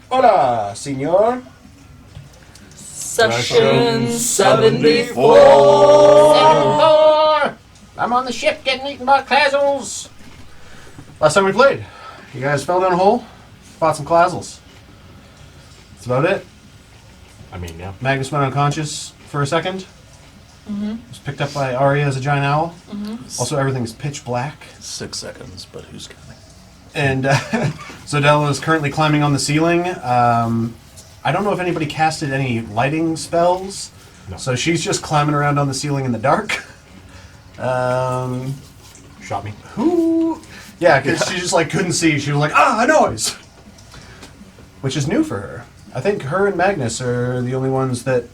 Hola, senor. Section 74. 74! I'm on the ship getting eaten by Clazls. Last time we played, you guys fell down a hole, fought some Clazls. That's about it. I mean, yeah. Magnus went unconscious for a second. Was picked up by Arya as a giant owl. Also, everything's pitch black. 6 seconds, but who's counting? And Zodella is currently climbing on the ceiling. I don't know if anybody casted any lighting spells. No. So she's just climbing around on the ceiling in the dark. Shot me. Who? Yeah, because she just like couldn't see. She was like, a noise! Which is new for her. I think her and Magnus are the only ones that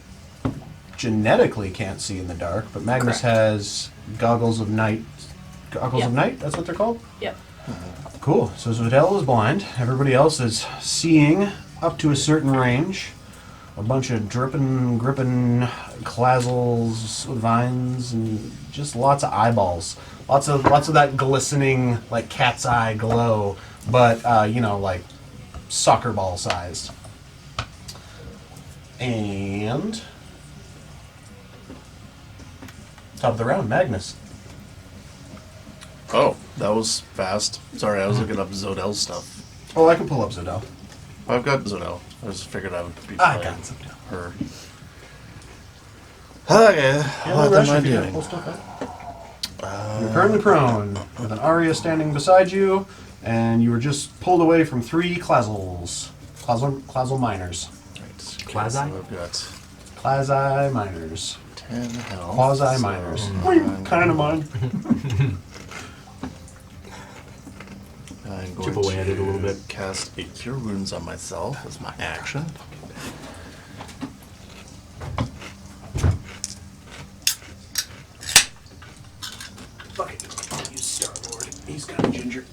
genetically can't see in the dark, but Magnus has goggles of night. Goggles of night? That's what they're called? Yep. Cool. So Zodella is blind. Everybody else is seeing up to a certain range. A bunch of gripping Clazls with vines and just lots of eyeballs. Lots of that glistening like cat's eye glow, but like soccer ball sized. And top of the round, Magnus. Oh, that was fast. Sorry, I was looking up Zodel's stuff. Oh, I can pull up Zodell. I've got Zodel. I just figured I would be I playing got Zodell. her. Okay, what am I Rush, if you doing? pull stuff out. You're currently prone, with an Arya standing beside you, and you were just pulled away from 3 Clazls. Clazl miners. Right. Quasi? So I've got Clazi miners. 10 health. Quasi miners. I'm Kind of mine. going Chip away at it a little bit. Cast 8 Cure Wounds on myself as my action. Fuck it. I'll use Star-Lord. He's got a ginger.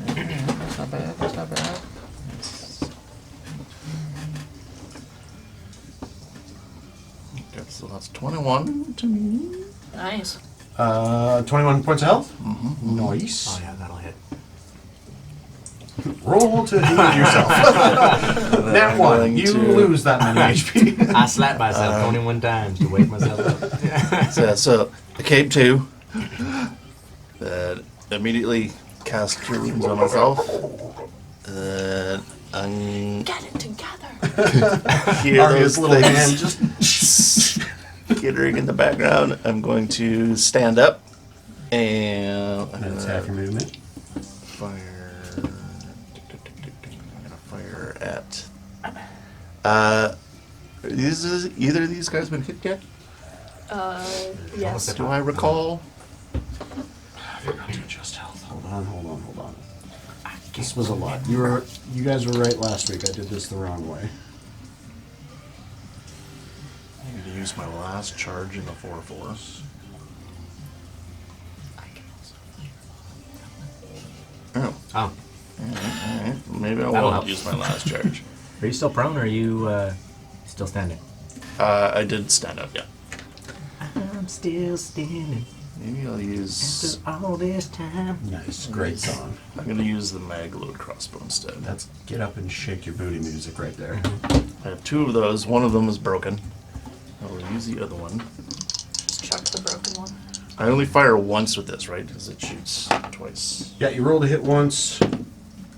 That's not bad. That's not bad. Okay, so that's 21 to me. Nice. 21 points of health. Nice. Oh, yeah, that'll hit. Roll to heal yourself. That one. going You to- lose that many HP. I slapped myself 21 times to wake myself up. So I came to. Immediately cast Cure Wounds on myself. I'm Get it together. hear Arya's those little hand things just... skittering in the background. I'm going to stand up and I'm That's gonna half your movement. fire. I'm gonna fire at. Either of these guys been hit yet? Yes. Do I recall? I forgot to adjust health. Hold on. This was a lot. You guys were right last week. I did this the wrong way. I'm going to use my last charge in the 4/4. Oh, Oh. alright. Maybe I That'll won't help. use my last charge. Are you still prone or are you still standing? I did stand up, yeah. I'm still standing Maybe I'll use. all this time. Nice. Great song. I'm going to use the mag load crossbow instead. That's get up and shake your booty music right there. I have 2 of those. One of them is broken. I will use the other one. Just chuck the broken one. I only fire once with this, right? Because it shoots twice. Yeah, you roll to hit once.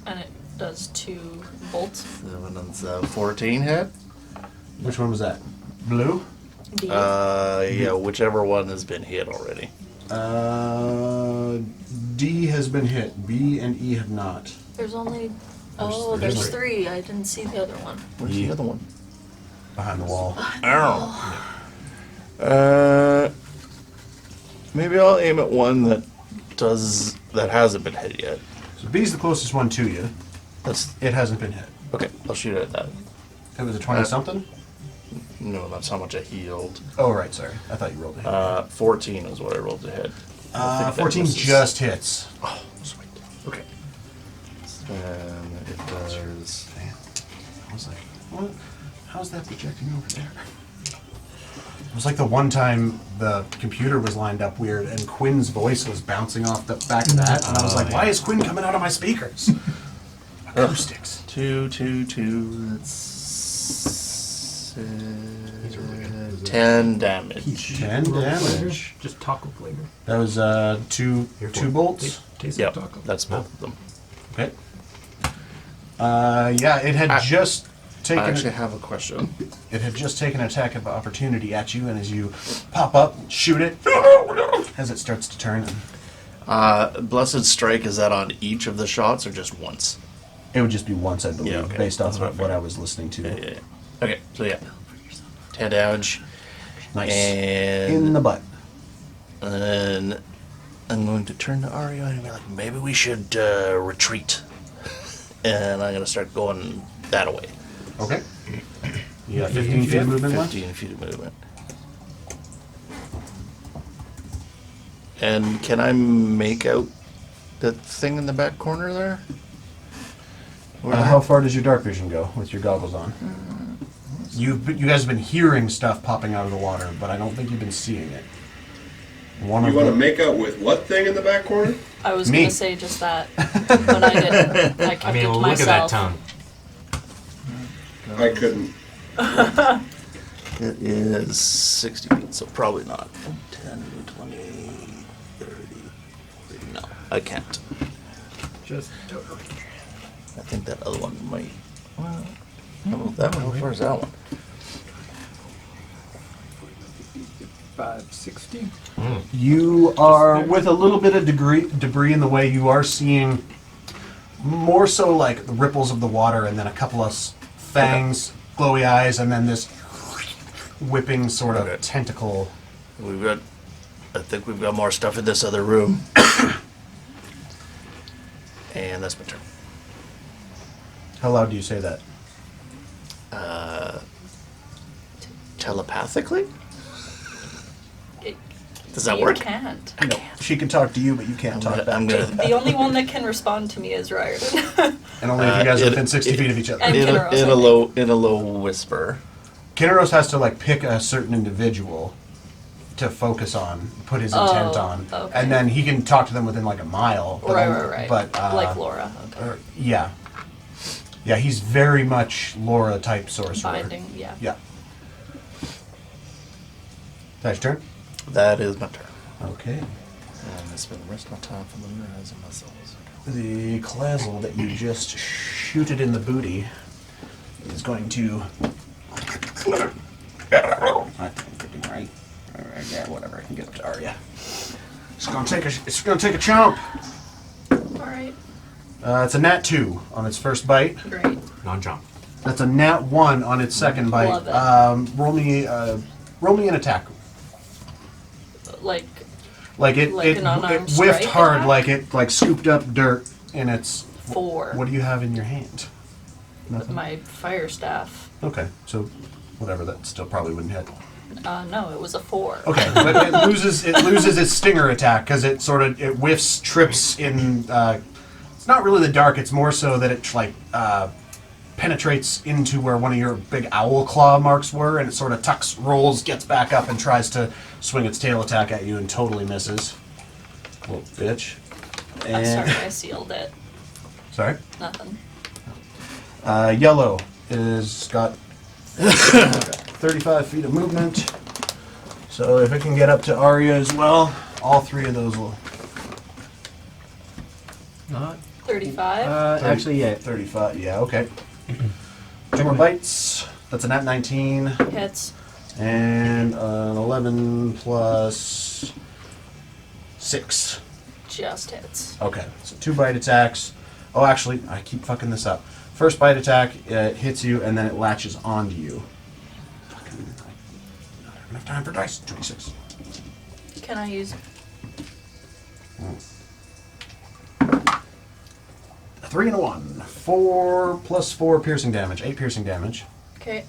And it does 2 bolts. 7 and 14 hit. Which one was that? Blue? D. Yeah, whichever one has been hit already. D has been hit. B and E have not. There's only... There's there's three. 3. I didn't see the other one. Where's the other one? Behind the wall. Ow. Maybe I'll aim at one that hasn't been hit yet. So B's the closest one to you. It hasn't been hit. Okay, I'll shoot it at that. It was a 20-something? No, that's how much I healed. Oh, right, sorry. I thought you rolled a hit. 14 is what I rolled to hit. I think that 14 was- just hits. Oh, sweet. Okay. And it does. Damn. I was like, what? How's that projecting over there? It was like the one time the computer was lined up weird and Quinn's voice was bouncing off the back of that. And I was like, why is Quinn coming out of my speakers? acoustics. 2, 2, 2. That's 10 damage. 10 damage. Just taco flavor. That was two bolts. Taste Yep, of taco. that's both of them. Okay. Yeah, it had just taken. I actually have a question. It had just taken an attack of opportunity at you, and as you pop up, shoot it, as it starts to turn. Blessed Strike, is that on each of the shots or just once? It would just be once, I believe, Yeah, okay. based off That's what I of what I was listening to. Yeah. Okay, so yeah. 10 damage. Nice. And In the butt. then I'm going to turn to Aria and be like, maybe we should retreat. And I'm going to start going that way. Okay. You got 15 feet of movement left? 15 feet of movement. And can I make out the thing in the back corner there? How far does your dark vision go with your goggles on? You guys have been hearing stuff popping out of the water, but I don't think you've been seeing it. One You of want to the, make out with what thing in the back corner? I was Me. gonna say just that, but I didn't. I kept I mean, it to look at that myself. tongue. I couldn't. It is 60 feet, so probably not. 10, 20, 30, 40. No, I can't. Just I think that other one might. Well, that one, how far is that one? 560. you are, with a little bit of debris in the way, you are seeing more so like the ripples of the water and then a couple of fangs, glowy eyes, and then this whipping sort of Okay. tentacle. I think we've got more stuff in this other room. And that's my turn. How loud do you say that? Telepathically? It- Does that you work? can't. No, she can talk to you, but you can't talk back. I'm to gonna. her. The only one that can respond to me is Ryerson. And only if you guys are it- within 60 feet of each other. And In Kinneros, I a think. in a low whisper. Kinneros has to like pick a certain individual to focus on, put his intent Oh, on, okay. and then he can talk to them within like a mile. But Right. But Like Laura. Okay. yeah, he's very much Laura type sorcerer. Binding, yeah. Yeah. That's your turn. That is my turn. Okay. And I spend the rest of my time familiarizing myself. The Clazl that you just shooted in the booty is going to. I think I'm right. Yeah, whatever. I can get up to Arya. It's gonna take a chomp. Alright, It's a nat 2 on its first bite. great. Non-jump. That's a nat 1 on its second bite. Love it. Roll me an attack. Like, Like it an unarmed whiffed strike hard, attack? like it scooped up dirt in its. 4. What do you have in your hand? Nothing. My fire staff. Okay, so whatever. That still probably wouldn't hit. No, it was a 4. Okay, but it loses its stinger attack because it whiffs, trips in. It's not really the dark. It's more so that it like penetrates into where one of your big owl claw marks were, and it sort of tucks, rolls, gets back up, and tries to swing its tail attack at you, and totally misses. Little bitch. I'm sorry, I sealed it. Sorry. Nothing. Yellow is got 35 feet of movement. So if it can get up to Arya as well, all three of those will. Not. 35? Actually, yeah. 35, yeah, okay. 2 more bites. That's a nat 19. Hits. And an 11 plus 6. Just hits. Okay, so 2 bite attacks. Oh, actually, I keep fucking this up. First bite attack, it hits you, and then it latches onto you. Fucking, I don't have enough time for dice. 26. Can I use... A 3 and a 1. 4 plus 4 piercing damage. 8 piercing damage. Okay.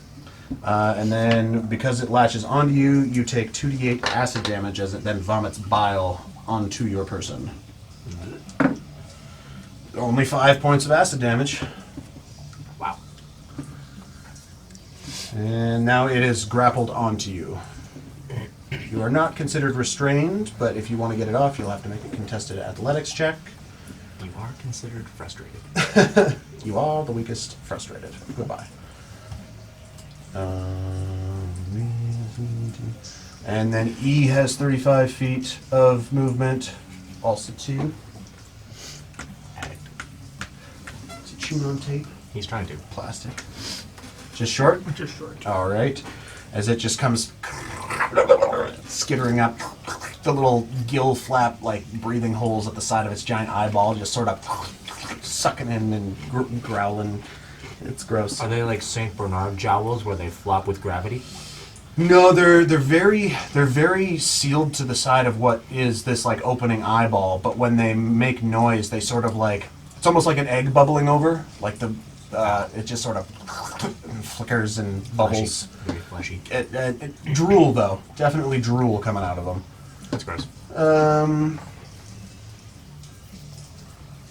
And then, because it latches onto you, you take 2d8 acid damage as it then vomits bile onto your person. Only 5 points of acid damage. Wow. And now it is grappled onto you. You are not considered restrained, but if you want to get it off, you'll have to make a contested athletics check. You are considered frustrated. You are the weakest frustrated. Goodbye. And then E has 35 feet of movement. Also 2. Is it chewing on tape? He's trying to. Plastic. Just short? Just short. All right. As it just comes skittering up, the little gill flap, like breathing holes at the side of its giant eyeball, just sort of sucking in and growling. It's gross. Are they like Saint Bernard jowls where they flop with gravity? No, they're very sealed to the side of what is this like opening eyeball. But when they make noise, they sort of like it's almost like an egg bubbling over. Like it just sort of flickers and bubbles. Very fleshy. Drool though, definitely drool coming out of them. That's gross.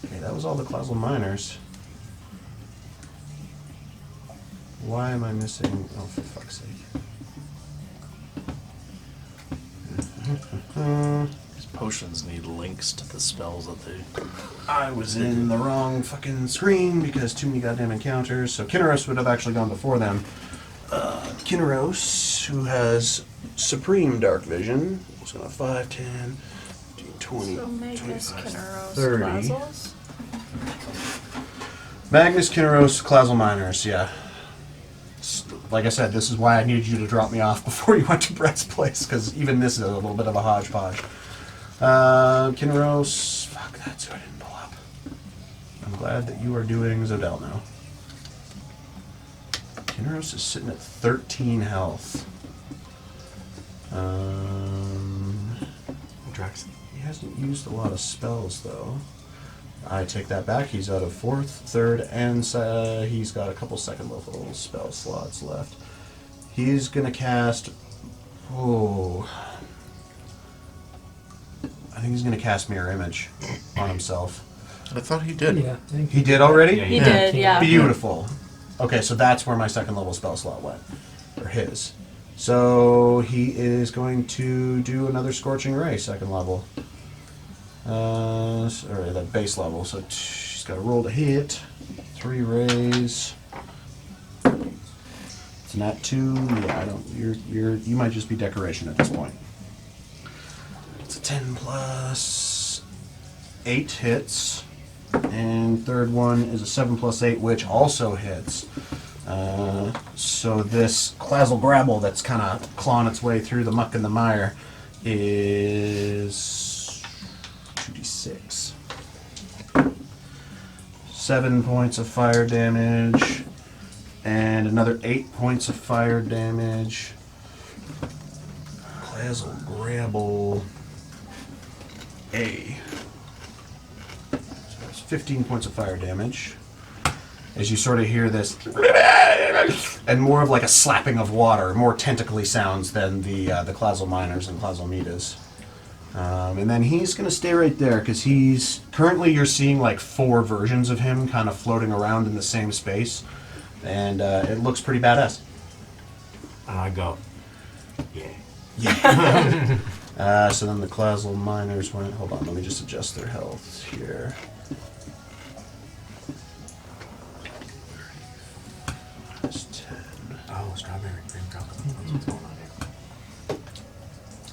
Okay, that was all the Clazl miners. Why am I missing? Oh, for fuck's sake. These potions need links to the spells that they. I was in the wrong fucking screen because too many goddamn encounters. So Kinneros would have actually gone before them. Kinneros, who has supreme dark vision, is going to 5, 10, 20, So Magnus, 25, Kinneros, 30. Clazls. Magnus, Kinneros, Clazl miners, yeah. Like I said, this is why I needed you to drop me off before you went to Brett's place, because even this is a little bit of a hodgepodge. Kinneros, fuck, that's who I didn't pull up. I'm glad that you are doing Zodel now. Kinneros is sitting at 13 health. Drax. He hasn't used a lot of spells, though. I take that back. He's out of 4th, 3rd, and he's got a couple second level spell slots left. He's going to cast... Oh... I think he's going to cast Mirror Image on himself. I thought he did. Yeah. I think He did already? Yeah, He did, yeah. Beautiful. Okay, so that's where my second level spell slot went. Or his. So he is going to do another Scorching Ray, second level. Sorry, that base level. So she's got to roll to hit. 3 rays. It's not 2. Yeah, I don't. You might just be decoration at this point. It's a 10 plus 8 hits, and third one is a 7 plus 8, which also hits. So this Clazl Grabble that's kind of clawing its way through the muck and the mire is 2d6. 7 points of fire damage, and another 8 points of fire damage. Clazl Grabble A. So that's 15 points of fire damage. As you sort of hear this, and more of like a slapping of water, more tentacly sounds than the Clazl miners and Clazl Mitas. And then he's going to stay right there because he's currently you're seeing like 4 versions of him kind of floating around in the same space, and it looks pretty badass. And I go, yeah. Yeah. So then the Clazl miners went. Hold on, let me just adjust their health here. Plus 10. Oh, strawberry cream chocolate. That's what's going on here.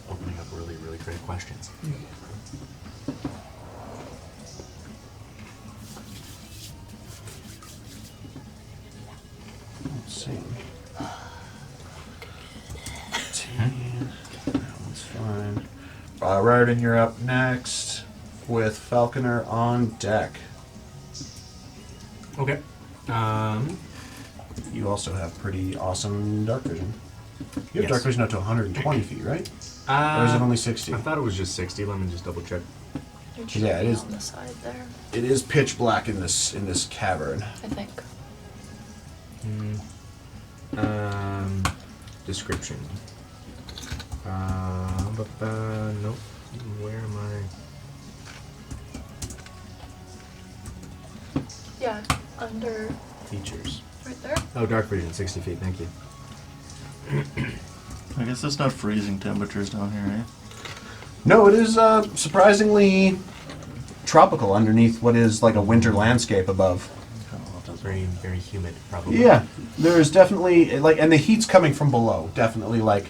Opening up really, really great questions. Let's see. 10. That one's fine. Raridan, you're up next with Falconer on deck. Okay. You also have pretty awesome dark vision. You have Yes. dark vision up to 120 feet, right? Or is it only 60? I thought it was just 60. Let me just double check. It should Yeah, it be is. on the side there, It is pitch black in this cavern. I think. Description. Nope. Where am I? Yeah, under Features. right there. Oh, dark vision, 60 feet. Thank you. I guess it's not freezing temperatures down here, eh? No, it is surprisingly tropical underneath what is like a winter landscape above. I'll have to very, very humid, probably. Yeah, there's definitely like, and the heat's coming from below. Definitely, like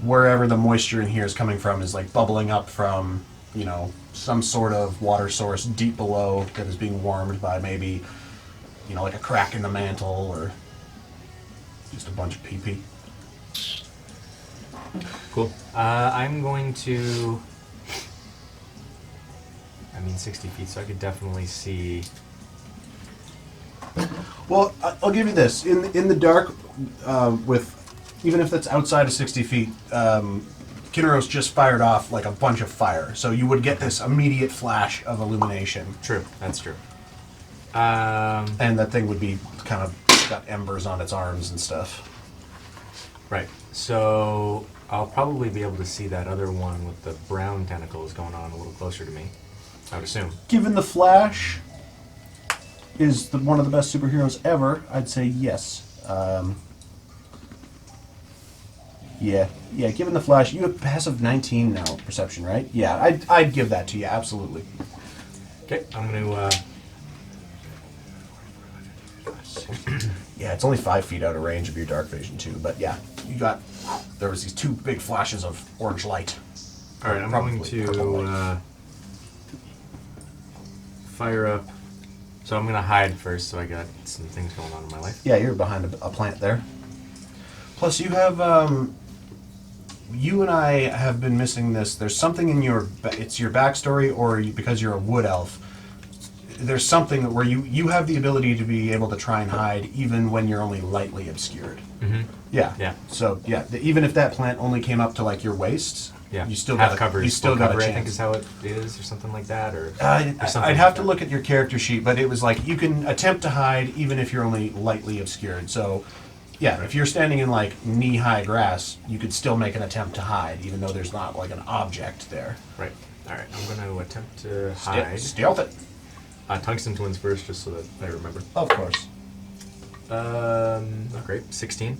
wherever the moisture in here is coming from is like bubbling up from, you know, some sort of water source deep below that is being warmed by maybe, you know, like a crack in the mantle or just a bunch of pee-pee. Cool. I'm going to. 60 feet, so I could definitely see. Well, I'll give you this. In the dark, with even if that's outside of 60 feet, Kinneros just fired off like a bunch of fire, so you would get this immediate flash of illumination. True, that's true. And that thing would be kind of got embers on its arms and stuff. Right. So I'll probably be able to see that other one with the brown tentacles going on a little closer to me, I would assume. Given the Flash is one of the best superheroes ever, I'd say yes. Yeah. Given the Flash, you have passive 19 now, perception, right? Yeah, I'd give that to you, absolutely. Okay, I'm going to... Yeah, it's only 5 feet out of range of your dark vision too, but yeah, there was these 2 big flashes of orange light. All right, I'm going to fire up. So I'm going to hide first, so I got some things going on in my life. Yeah, you're behind a plant there. Plus, you have, you and I have been missing this. There's something in it's your backstory, or because you're a wood elf, there's something where you have the ability to be able to try and hide even when you're only lightly obscured. Mm-hmm. Yeah. Yeah. So, yeah, even if that plant only came up to, like, your waist, Yeah. you still half got cover. you still got a chance. I think is how it is, or something like that, or. I'd have to look at your character sheet, but it was like you can attempt to hide even if you're only lightly obscured. So, yeah, if you're standing in like knee-high grass, you could still make an attempt to hide, even though there's not like an object there. Right. All right. I'm going to attempt to hide. Stealth it. Tungsten twins first, just so that I remember. Of course. Not great. 16.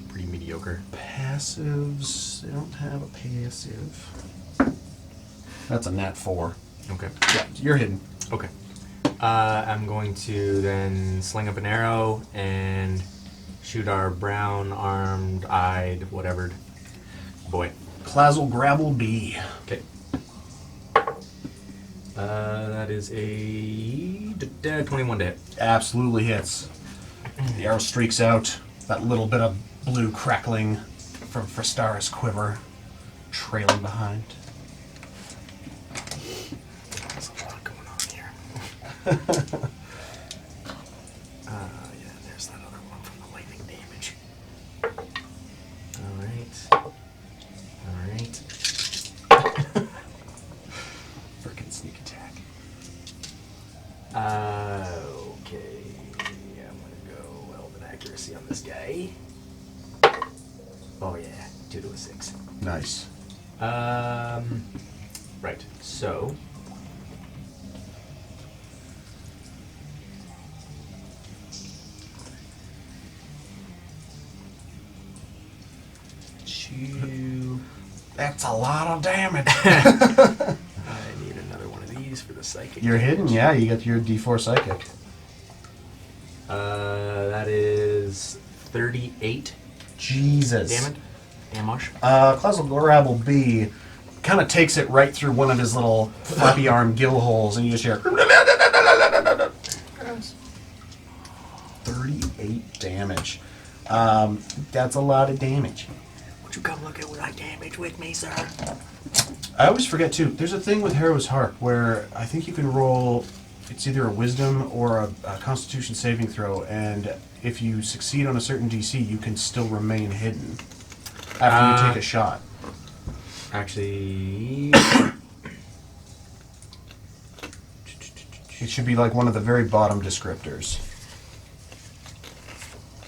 Pretty mediocre. Passives. They don't have a passive. That's a nat 4. Okay. Yeah, you're hidden. Okay. I'm going to then sling up an arrow and shoot our brown-armed, eyed, whatever boy. Clazl Grabble B. Okay. That is a 21 to hit. Absolutely hits. The arrow streaks out. That little bit of blue crackling from Fristaris' quiver trailing behind. There's a lot going on here. Yeah, there's that other one from the lightning damage. Alright. Frickin' sneak attack. Okay. I'm gonna go Elven accuracy on this guy. Oh yeah, 2 to a 6. Nice. Right, so... That's a lot of damage. I need another one of these for the psychic. You're hidden, yeah. You get your D4 psychic. That is 38 Jesus. damage. Clazl Grabble B kind of takes it right through one of his little flappy arm gill holes, and you just hear Gross. 38 damage. That's a lot of damage. Would you come look at what I damage with me, sir? I always forget too. There's a thing with Hero's Harp where I think you can roll. It's either a Wisdom or a Constitution saving throw, and if you succeed on a certain DC, you can still remain hidden after you take a shot. Actually... It should be like one of the very bottom descriptors.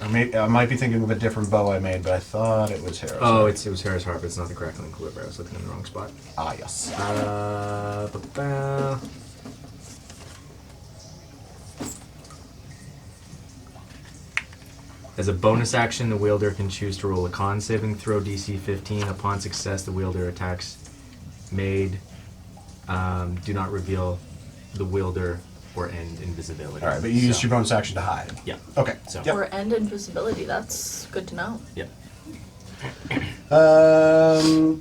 Or maybe, I might be thinking of a different bow I made, but I thought it was Hero's. Oh, it was Harris Harp. It's not the Crackling Quiver. I was looking in the wrong spot. Ah, yes. As a bonus action, the wielder can choose to roll a con saving throw DC 15. Upon success, the wielder attacks made. Do not reveal the wielder or end invisibility. All right, but you used your bonus action to hide. Yeah. Okay. So. Yep. Or end invisibility. That's good to know. Yep. You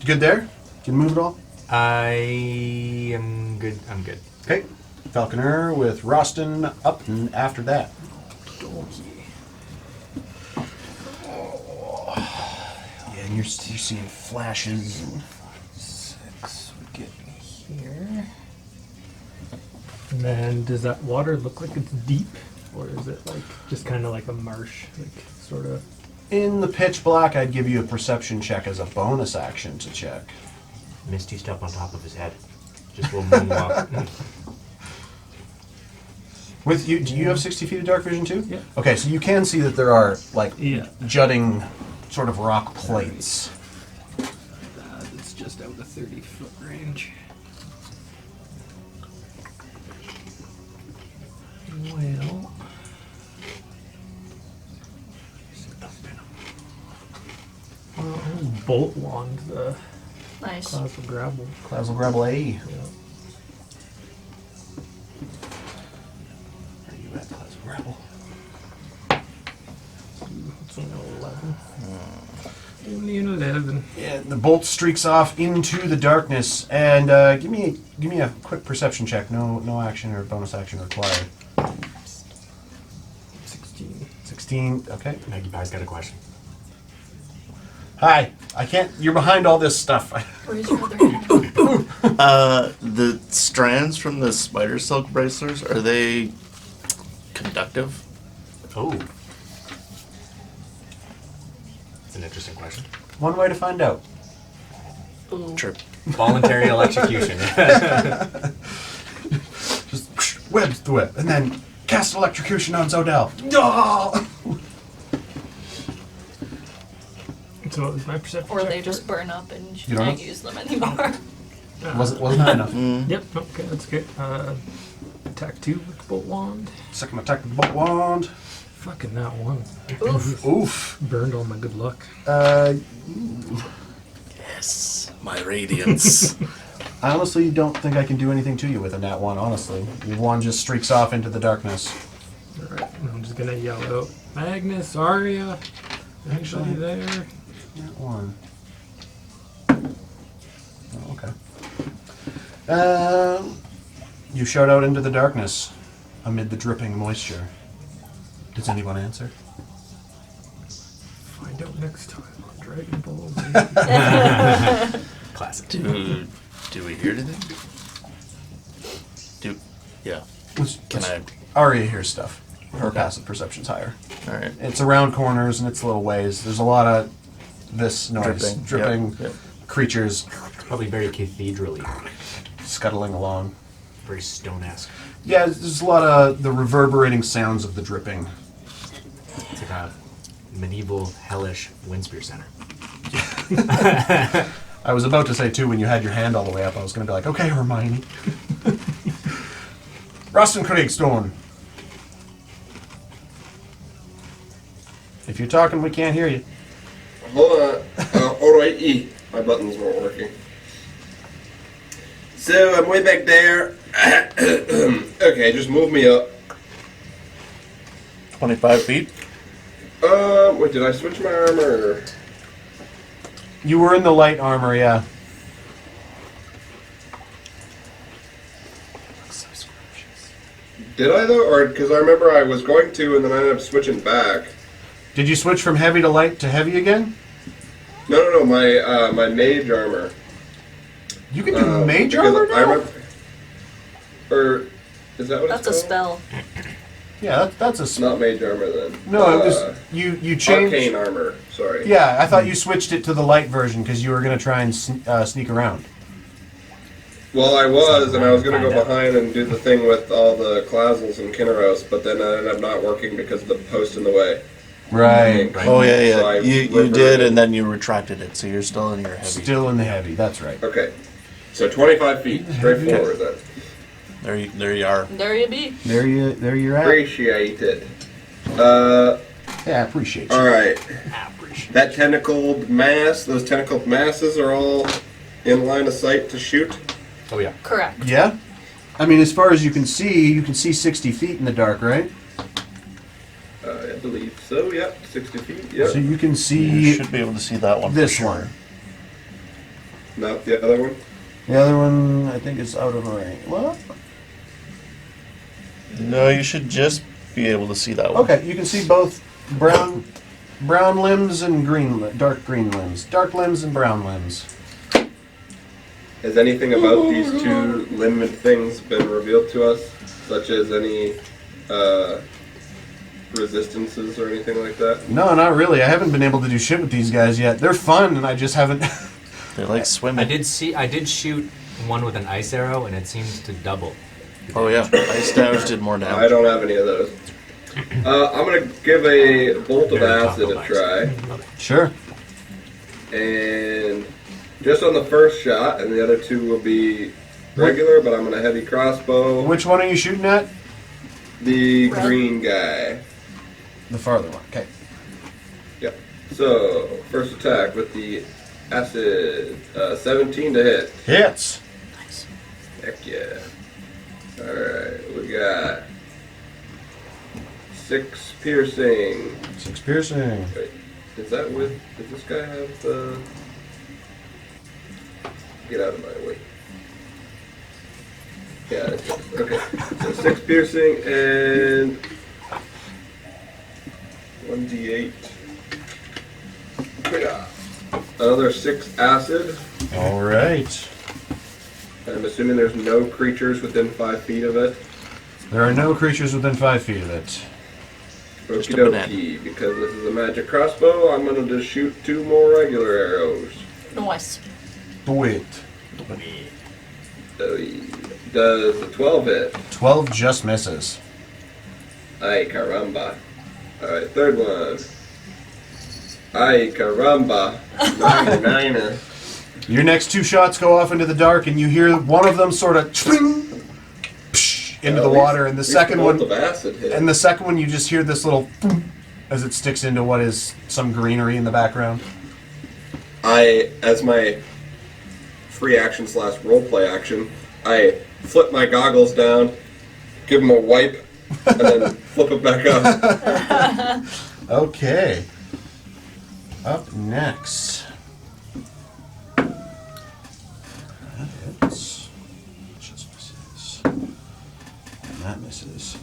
good there? Can you move at all? I am good. I'm good. Okay. Falconer with Roston Upton after that. Yeah, and you're seeing flashes. And 6 would get me here. And then does that water look like it's deep? Or is it like just kind of like a marsh? Like sort of. in the pitch black, I'd give you a perception check as a bonus action to check. Misty step on top of his head. Just a little moonwalk. With you, do you have 60 feet of dark vision too? Yeah. Okay, so you can see that there are like Yeah. jutting sort of rock plates. It's just out of 30-foot range. Well. Bolt wand the Nice. Clazl grapple. Clazl grapple A. Yeah. Where are you at, Clazl grapple? It's an 11. Only an 11. Yeah, the bolt streaks off into the darkness, and give me a quick perception check. No action or bonus action required. 16. 16. Okay. Maggie Pie's got a question. Hi. I can't. You're behind all this stuff. Raise your other hand. The strands from the spider silk bracelets, are they conductive? Oh. That's an interesting question. One way to find out. Ooh. True. Voluntary electrocution. Just webs through it, and then cast electrocution on Zodell. Oh! So what was my perception? Or check they for just it? burn up and you You don't can't know? use them anymore. Wasn't high enough. Yep, okay, that's good. Attack 2 with the bolt wand. Second attack with the bolt wand. Fucking that one. Oof. Oof. Burned all my good luck. Yes, my radiance. I honestly don't think I can do anything to you with a nat one. Honestly, your wand just streaks off into the darkness. Alright, I'm just gonna yell out, Magnus, Arya, anybody there? Nat one. Oh, okay. You shout out into the darkness amid the dripping moisture. Does anyone answer? Find out next time on Dragon Ball Z. Classic. do we hear anything? Yeah. Can I? Arya hears stuff. Her passive perception's higher. All right. It's around corners and it's little ways. There's a lot of this noise. Dripping Yep. creatures Probably very cathedraly. scuttling along. Very stone-esque. Yeah, there's a lot of the reverberating sounds of the dripping. It's like a medieval, hellish Windspear Center. I was about to say, too, when you had your hand all the way up, I was going to be like, okay, Hermione. Roston Kriegstone. If you're talking, we can't hear you. Hold on. Alright, E. My buttons weren't working. So, I'm way back there. Okay, just move me up. 25 feet. Wait, did I switch my armor? You were in the light armor, yeah. Did I, though? Or, because I remember I was going to, and then I ended up switching back. Did you switch from heavy to light to heavy again? No, my mage armor. You can do mage because armor I now? remember, or, is that what That's a it's called? spell. Yeah, that's a... Not mage armor, then. No, it was... You changed... Arcane armor, sorry. Yeah, I thought you switched it to the light version because you were going to try and sneak around. Well, I was, and I was going to go behind and do the thing with all the Clazls and Kinneros, but then it ended up not working because of the post in the way. Right. Oh yeah, So I yeah. You reverted did, it. and then you retracted it, so you're still in your heavy. Still in the heavy, that's right. Okay. So 25 feet, straight forward then. There you are. There you be. There you're at. Appreciate it. Yeah, I appreciate you. Alright. That tentacled mass, those tentacled masses are all in line of sight to shoot. Oh, yeah. Correct. Yeah? I mean, as far as you can see 60 feet in the dark, right? I believe so. Yep, 60 feet. Yep. So you can You see should be able to see that one. this for sure. one. Not the other one. The other one, I think, is out of range. What? No, you should just be able to see that one. Okay, you can see both brown limbs and dark green limbs. Dark limbs and brown limbs. Has anything about these two limbed things been revealed to us, such as any resistances or anything like that? No, not really. I haven't been able to do shit with these guys yet. They're fun, and I just haven't... They like swimming. I did shoot one with an ice arrow, and it seems to double. Oh yeah, ice damage did more I damage. don't have any of those. I'm gonna give a bolt of acid a try, Sure. and just on the first shot, and the other two will be regular. But I'm gonna heavy crossbow Which one are you shooting at? the Red. green guy. The farther one. Okay. Yep. So first attack with the acid, 17 to hit. Hits. Heck yeah. Alright, we got 6 piercing. 6 piercing. Wait, is that with... Does this guy have the... Get out of my way. Yeah, it does. Okay. So 6 piercing and... 1d8. Yeah. Another 6 acid. All right. I'm assuming there's no creatures within 5 feet of it. There are no creatures within 5 feet of it. Just Okie a banana. dokie. Because this is a magic crossbow, I'm going to just shoot 2 more regular arrows. Nice. Do it. Does the 12 hit? 12 just misses. Ay caramba. Alright, third one. Ay caramba. Niner. Your next 2 shots go off into the dark, and you hear one of them sort of into the water, and the second one, Of acid hit. and the second one, you just hear this little as it sticks into what is some greenery in the background. As my free action / roleplay action, I flip my goggles down, give them a wipe, and then flip it back up. Okay. Up next. That hits. Just misses. And that misses.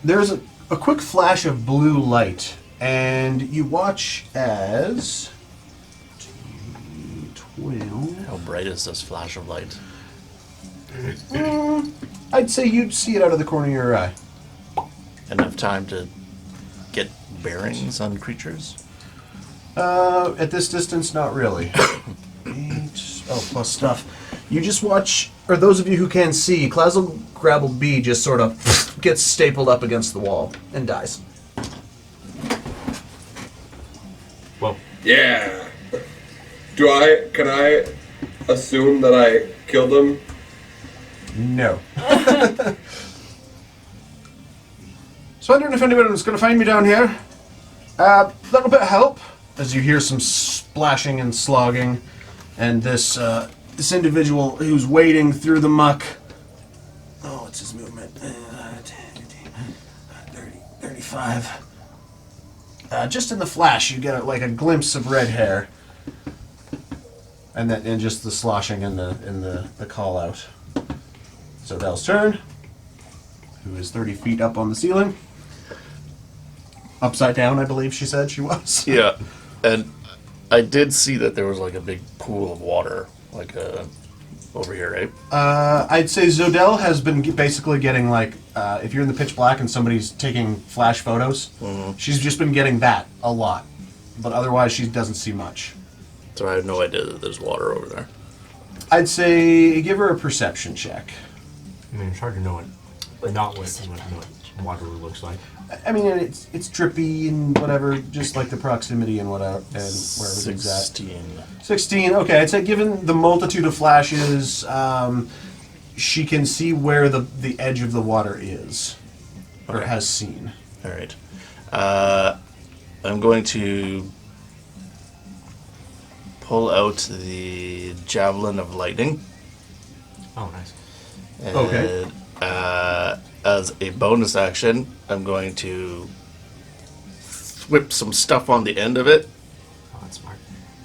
There's a quick flash of blue light, and you watch as 12. How bright is this flash of light? I'd say you'd see it out of the corner of your eye. Enough time to get bearings on creatures? At this distance, not really. 8, plus stuff. You just watch, or those of you who can see, Clazl Grabble B just sort of gets stapled up against the wall and dies. Well, Yeah. Can I assume that I killed him? No. So wondering if anyone was going to find me down here. Little bit of help, as you hear some splashing and slogging, and this individual who's wading through the muck. Oh, what's his movement? 30, 35. Just in the flash, you get like a glimpse of red hair, and just the sloshing and the call out. So Dell's turn, who is 30 feet up on the ceiling. Upside down, I believe she said she was. Yeah, and I did see that there was like a big pool of water, like over here, right? I'd say Zodell has been basically getting like, if you're in the pitch black and somebody's taking flash photos, she's just been getting that a lot. But otherwise, she doesn't see much. So I had no idea that there's water over there. I'd say give her a perception check. I mean, it's hard to know what water looks like. I mean, it's drippy and whatever, just like the proximity and whatever, and where everything's at. 16. 16. Okay, I'd say given the multitude of flashes, she can see where the edge of the water is, or Okay. has seen. All right. I'm going to pull out the javelin of lightning Oh, nice. And, Okay. As a bonus action, I'm going to whip some stuff on the end of it, Oh, that's smart.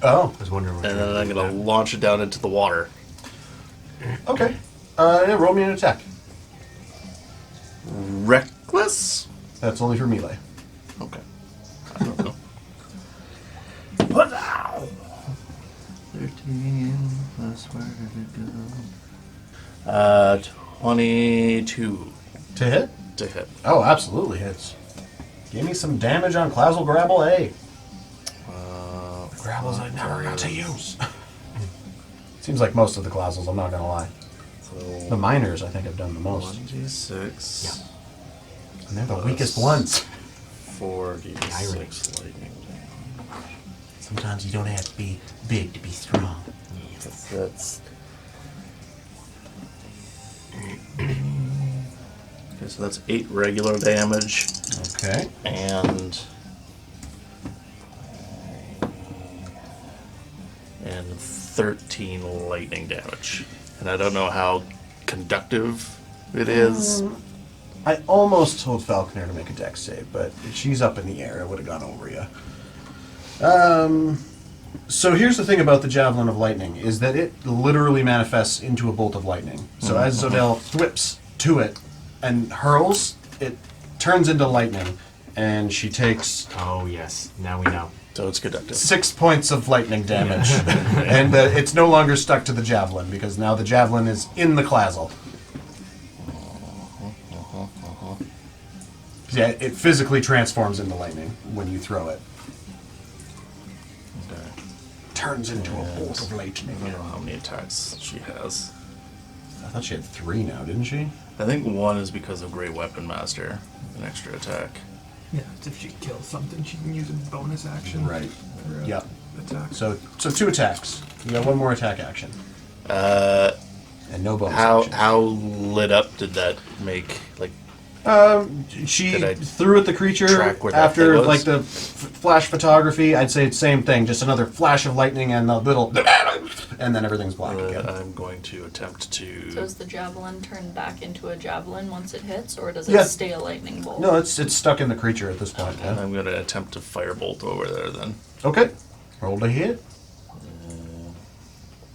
Oh, I was wondering what and you were then I'm doing going to with launch it down into the water. okay. Yeah, roll me an attack. Reckless? That's only for melee. Okay. I don't know. 13 plus where did it go? 22 To hit? to hit. Oh, absolutely hits. Give me some damage on Clazl Grabble A. Grabbles I never got to use. Seems like most of the Clazls, I'm not gonna lie. The So miners, I think, have done the most. 1d6. And they're the weakest ones. 4d6 lightning. Sometimes you don't have to be big to be strong. That's okay. So that's 8 regular damage Okay. and 13 lightning damage. And I don't know how conductive it is. I almost told Falconer to make a dex save, but if she's up in the air, it would have gone over you. So here's the thing about the Javelin of Lightning, is that it literally manifests into a bolt of lightning. So as Zodel whips to it and hurls, it turns into lightning, and she takes Oh, yes. Now we know. So it's conductive. 6 points of lightning damage. And it's no longer stuck to the Javelin, because now the Javelin is in the Clazl. Yeah, it physically transforms into lightning when you throw it. Okay. Turns into a bolt of I lightning. don't know how many attacks she has. I thought she had 3 now, didn't she? I think 1 is because of Great Weapon Master, an extra attack. Yeah, it's if she kills something, she can use a bonus action. Right. For a Yep. attack. So 2 attacks. You got 1 more attack action. And no bonus action. How lit up did that make? Like, She Did I threw at the creature track where that after thing was? like the flash photography. I'd say it's same thing, just another flash of lightning and a little, and then everything's black again. I'm going to attempt So to. does the javelin turn back into a javelin once it hits, or does it Yeah. stay a lightning bolt? No, it's stuck in the creature at this point. Yeah. I'm going to attempt to firebolt over there then. Okay, roll to hit.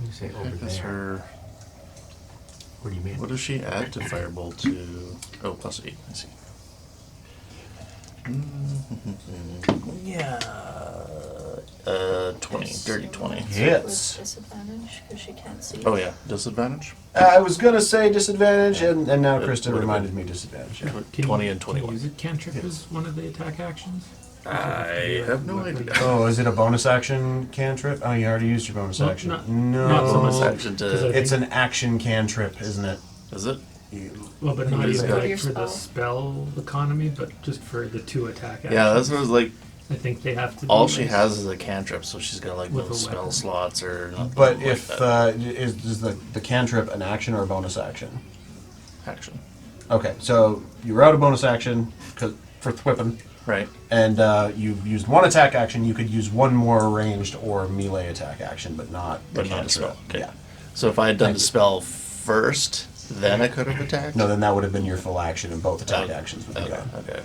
You say over That's there. her. What do you mean? What does she add to firebolt to? Oh, plus 8. I see. Yeah. 20. Dirty 20. Hits. With disadvantage because she can't see. Oh yeah, disadvantage. I was gonna say disadvantage, and now It Krista would've reminded been- me disadvantage. Yeah. Can 20 you, and Can you 21. use it cantrip as one of the attack actions? I have no idea. Oh, is it a bonus action cantrip? Oh, you already used your bonus Well, action. not- no, not so much Bonus action Because I to. it's an action cantrip, isn't it? Is it? Well, but not Use even it. like Your for the spell. spell economy, but just for the 2 attack actions. Yeah, that's what I was like. I think they have to. All be she like- has is a cantrip, so she's got like With no a spell weapon. slots or nothing. But like if that. is the cantrip an action or a bonus action? Action, Okay, so you were out of bonus action 'cause- for whipping, right? and you've used 1 attack action. You could use 1 more ranged or melee attack action, but not the But not a cantrip. spell. Okay. Yeah. So if I had done Thank the you. spell first, then I could have attacked. No, then that would have been your full action, and both attack Okay. actions would Okay. be gone. Okay.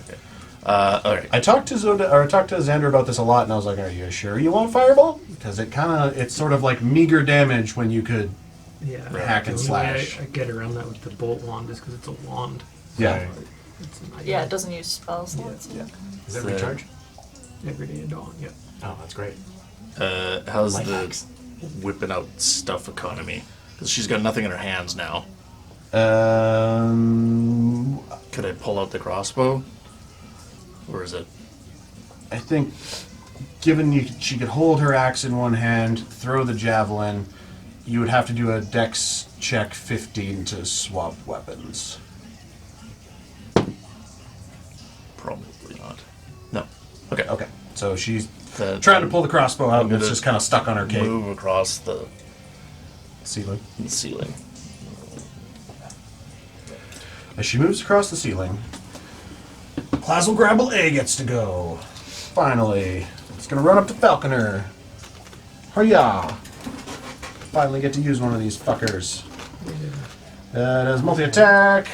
All right. I talked to Xander about this a lot, and I was like, "Are you sure you want fireball? Because it's sort of like meager damage when you could." Yeah. Hack and The only way slash. I get around that with the bolt wand is because it's a wand. Yeah. Right. It's an Yeah, it doesn't use spell slots. Yeah. Is that So- recharge? Every day at dawn. Yeah. Oh, that's great. How's Life the hacks. whipping out stuff economy? Because she's got nothing in her hands now. Could I pull out the crossbow? Or is it? I think, given she could hold her axe in one hand, throw the javelin, you would have to do a dex check 15 to swap weapons. Probably not. No. Okay. Okay, so she's Then trying to pull the crossbow out, and it's gonna just kind of stuck on her cape. Move across the Ceiling. ceiling. As she moves across the ceiling, Clazl Grabble A gets to go. Finally. It's gonna run up to Falconer. Hiya! Finally get to use one of these fuckers. It has multi-attack.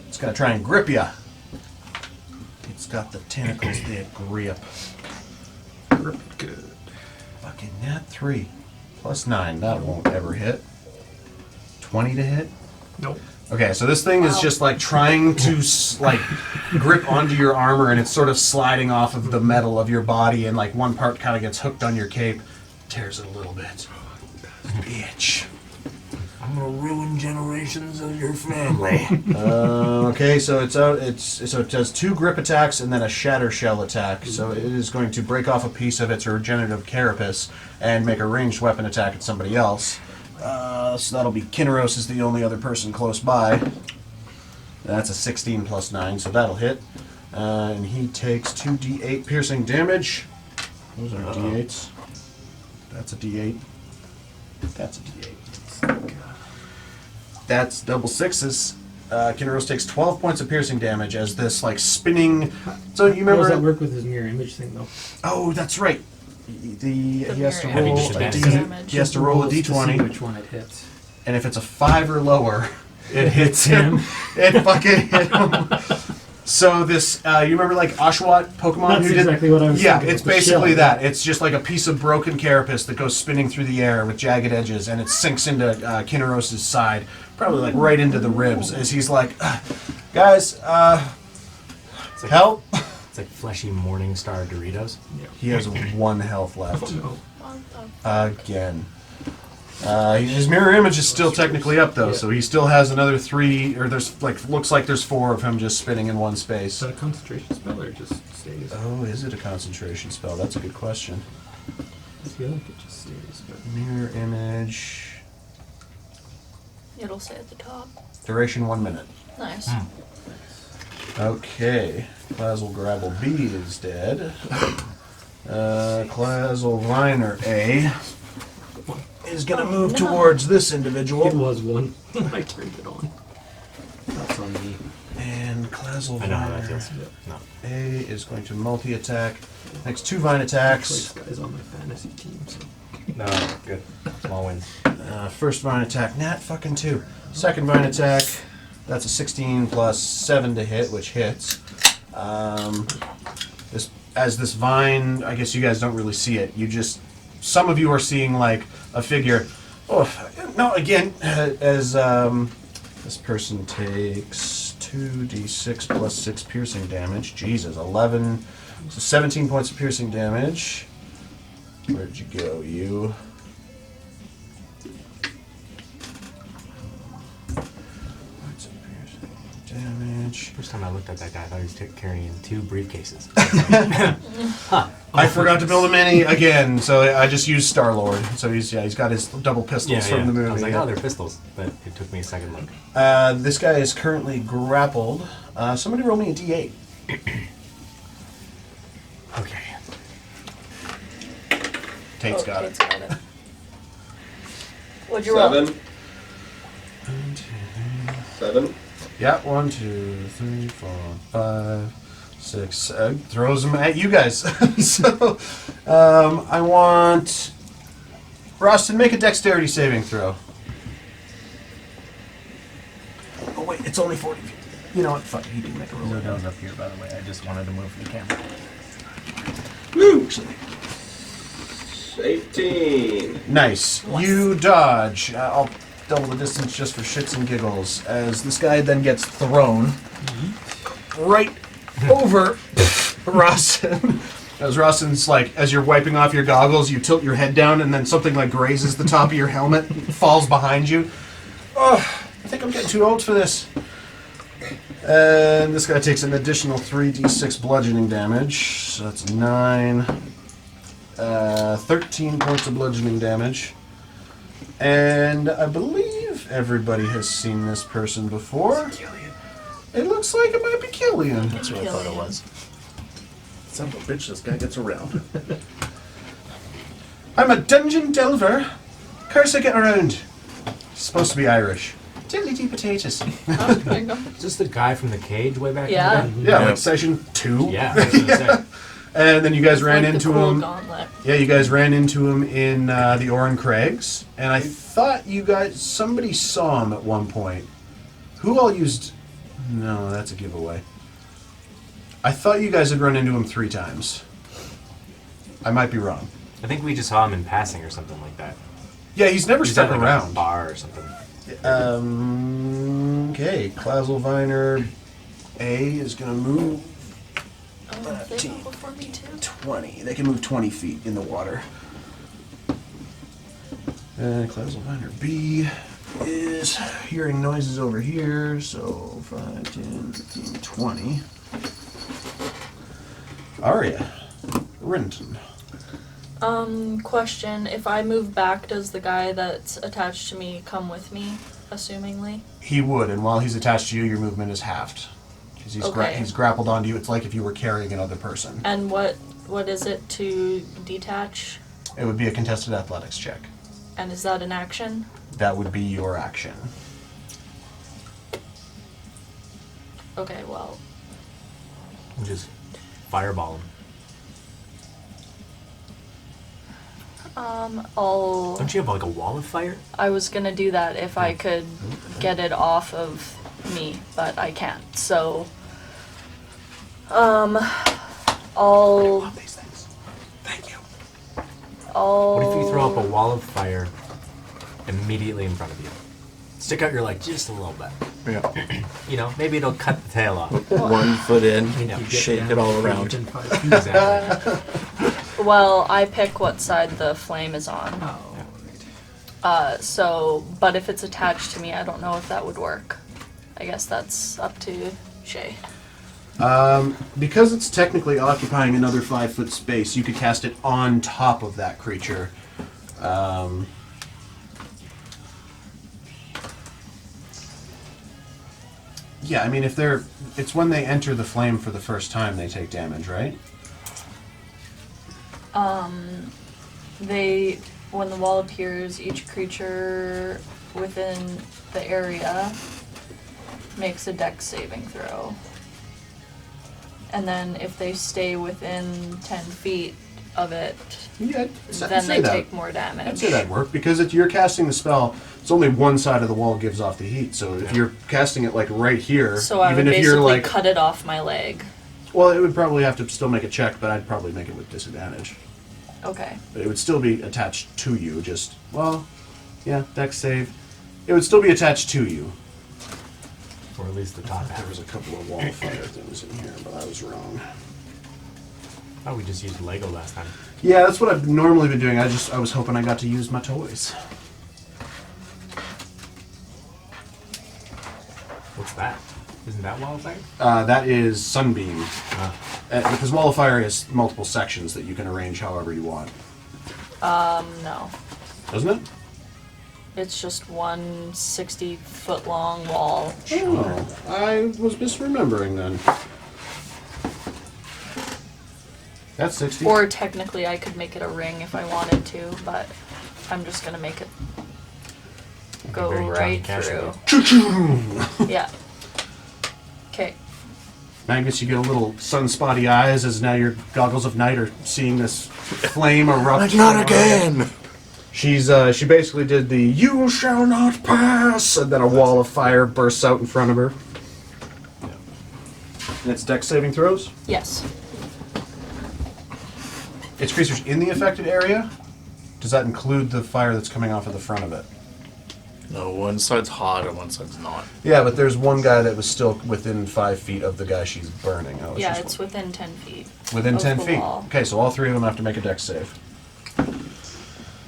It's gonna try and grip ya. It's got the tentacles that grip. Good. Fucking nat 3. Plus 9. That won't ever hit. 20 to hit? Nope. Okay, so this thing is just like trying to like grip onto your armor, and it's sort of sliding off of the metal of your body, and like one part kind of gets hooked on your cape, tears it a little bit. Bitch. I'm gonna ruin generations of your family. Okay, so it's out. So it does 2 grip attacks and then a shatter shell attack. So it is going to break off a piece of its regenerative carapace and make a ranged weapon attack at somebody else. So that'll be Kinneros is the only other person close by. That's a 16 plus 9, so that'll hit. And he takes 2d8 piercing damage. Those are d8s. That's a d8. That's a d8. That's double 6s. Kinneros takes 12 points of piercing damage as this like spinning. So you How remember? does that work with his mirror image thing, though? Oh, that's right. He has to mirror roll image a d. damage. He has to roll a To see d20, which one it hits. and if it's a 5 or lower, it hits him. It fucking hit him. So this, you remember like Oshawott Pokemon? That's who did, exactly what I was Yeah, thinking. it's The basically shell. that. It's just like a piece of broken carapace that goes spinning through the air with jagged edges, and it sinks into Kinneros' side, probably like right into the ribs, as he's like, guys, It's like, help. It's like fleshy Morningstar Doritos. He has 1 health left. No. Again. His mirror image is still technically up though, so he still has another 3, or there's like looks like there's 4 of him just spinning in one space. Is that a concentration spell or it just stays? Oh, is it a concentration spell? That's a good question. I feel like it just stays. But Mirror image. It'll say at the top. Duration 1 minute. Nice. Okay. Clazl Grabble B is dead. Clazl Viner A is gonna move towards this individual. it was one when I turned it on. That's on me. And Clazl I know how that Viner feels. No. A is going to multi-attack. Next 2 vine Choice attacks. guys on my fantasy team. So No, good. Small wins. First vine attack, nat fucking 2. Second vine attack, that's a 16 plus 7 to hit, which hits. This vine, I guess you guys don't really see it. Some of you are seeing like a figure. Oh, no, again, as this person takes 2d6 plus 6 piercing damage. Jesus, 11, so 17 points of piercing damage. Where'd you go, you? Points of piercing damage. First time I looked at that guy, I thought he was carrying 2 briefcases. I forgot to build a mini again, so I just used Star-Lord. So he's got his double pistols from the movie. I was like, oh, they're pistols, but it took me a second look. This guy is currently grappled. Somebody roll me a d8. Okay. Tate's got Tate's it. got it. What'd you roll? 7. 7. Yeah, 1, 2, 3, 4, 5, 6. Throws them at you guys. So I want Rostin, make a dexterity saving throw. Oh wait, it's only 40 feet. You know what? Fuck, he did make a roll. Zodo's up here, by the way. I just wanted to move the camera. Woo! 18. Nice. You dodge. I'll double the distance just for shits and giggles. As this guy then gets thrown right over Rossin. As Rossin's like, as you're wiping off your goggles, you tilt your head down, and then something like grazes the top of your helmet, and falls behind you. Oh, I think I'm getting too old for this. And this guy takes an additional 3d6 bludgeoning damage. So that's 9. 13 points of bludgeoning damage. And I believe everybody has seen this person before. It looks like it might be Killian. That's what I thought it was. Son of a bitch, this guy gets around. I'm a dungeon delver. Curse I get around. Supposed to be Irish. Diddly-dee potatoes. Oh, there you go. Is this the guy from the cage way back Yeah. in the day? Yeah, like session 2. Yeah, I was gonna say. And then you guys ran Like the into cool him. Gauntlet. Yeah, you guys ran into him in the Oran Craigs, and I thought somebody saw him at one point. Who all used? No, that's a giveaway. I thought you guys had run into him 3 times. I might be wrong. I think we just saw him in passing or something like that. Yeah, he's never He's stuck at like a around. bar or something. Okay, Clazl Viner A is going to move Oh, they go before me too. 20. They can move 20 feet in the water. And Clazl Viner B is hearing noises over here, so 5, 10, 15, 20. Arya, Renton. Question. If I move back, does the guy that's attached to me come with me, assumingly? He would, and while he's attached to you, your movement is halved. Because he's grappled onto you. It's like if you were carrying another person. And what is it to detach? It would be a contested athletics check. And is that an action? That would be your action. Okay, well, And just fireball him. Don't you have like a wall of fire? I was gonna do that if I could get it off of me, but I can't. So, I'll. These things. Thank you. What if you throw up a wall of fire immediately in front of you? Stick out your leg just a little bit. Yeah. You know, maybe it'll cut the tail off. 1 foot in, You know, shake it all around. Exactly. Well, I pick what side the flame is on. Oh, So, but if it's attached to me, I don't know if that would work. I guess that's up to Shay. Because it's technically occupying another 5-foot space, you could cast it on top of that creature. Yeah, I mean, it's when they enter the flame for the first time they take damage, right? When the wall appears, each creature within the area makes a dex saving throw. And then if they stay within 10 feet of it, Yeah, then they take more damage. I'd say that'd work, because if you're casting the spell, it's only one side of the wall gives off the heat, so if you're casting it like right here, So I would even if you're basically like... cut it off my leg. Well, it would probably have to still make a check, but I'd probably make it with disadvantage. Okay. But it would still be attached to you, just... Well, yeah, dex save. It would still be attached to you. Or at least the top There half. was a couple of wall fire things in here, but I was wrong. Oh, we just used Lego last time. Yeah, that's what I've normally been doing. I was hoping I got to use my toys. What's that? Isn't that wildfire? That is Sunbeam. Because Wall of Fire has multiple sections that you can arrange however you want. No. Doesn't it? It's just one 60-foot long wall. Oh, I was misremembering then. That's 60. Or technically I could make it a ring if I wanted to, but I'm just gonna make it go Very Johnny right Cash through. Yeah. Okay. Magnus, you get a little sun-spotty eyes as now your goggles of night are seeing this flame erupt. Not again! She basically did the "You shall not pass," and then a wall of fire bursts out in front of her. And it's dex saving throws. Yes. It's creatures in the affected area. Does that include the fire that's coming off of the front of it? No, one side's hot and one side's not. Yeah, but there's one guy that was still within 5 feet of the guy she's burning. Yeah, it's within 10 feet. within of 10 the feet. wall. Okay, so all 3 of them have to make a dex save.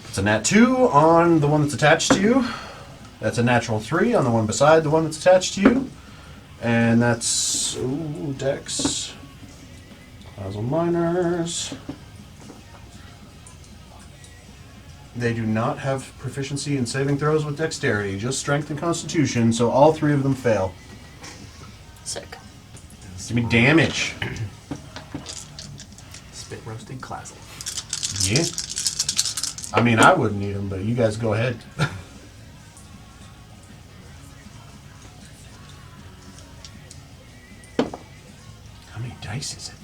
It's a nat 2 on the one that's attached to you. That's a natural 3 on the one beside the one that's attached to you. And that's... Ooh, dex. Clazl minors. They do not have proficiency in saving throws with dexterity, just strength and constitution, so all 3 of them fail. Sick. Give me damage. Spit roasted Clazl. Yeah. I mean, I wouldn't need them, but you guys go ahead. How many dice is it?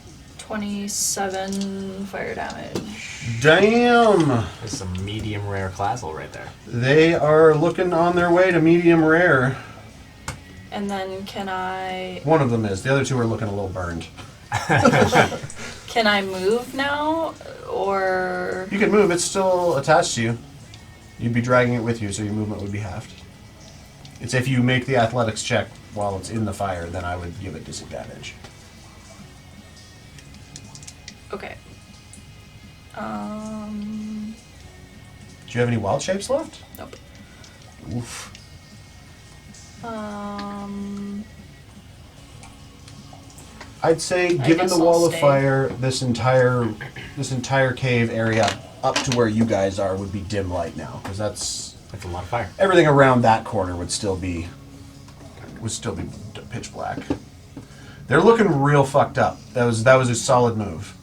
27 fire damage. Damn! There's some medium rare Clazl right there. They are looking on their way to medium rare. And then can I One of them is. The other two are looking a little burned. move now? Or You can move. It's still attached to you. You'd be dragging it with you, so your movement would be halved. It's if you make the athletics check while it's in the fire, then I would give it disadvantage. okay. Do you have any wild shapes left? Nope. Oof. I'd say, given guess the wall I'll of stay. fire, this entire cave area up to where you guys are would be dim light now, because that's That's a lot of fire. everything around that corner would still be pitch black. They're looking real fucked up. That was a solid move.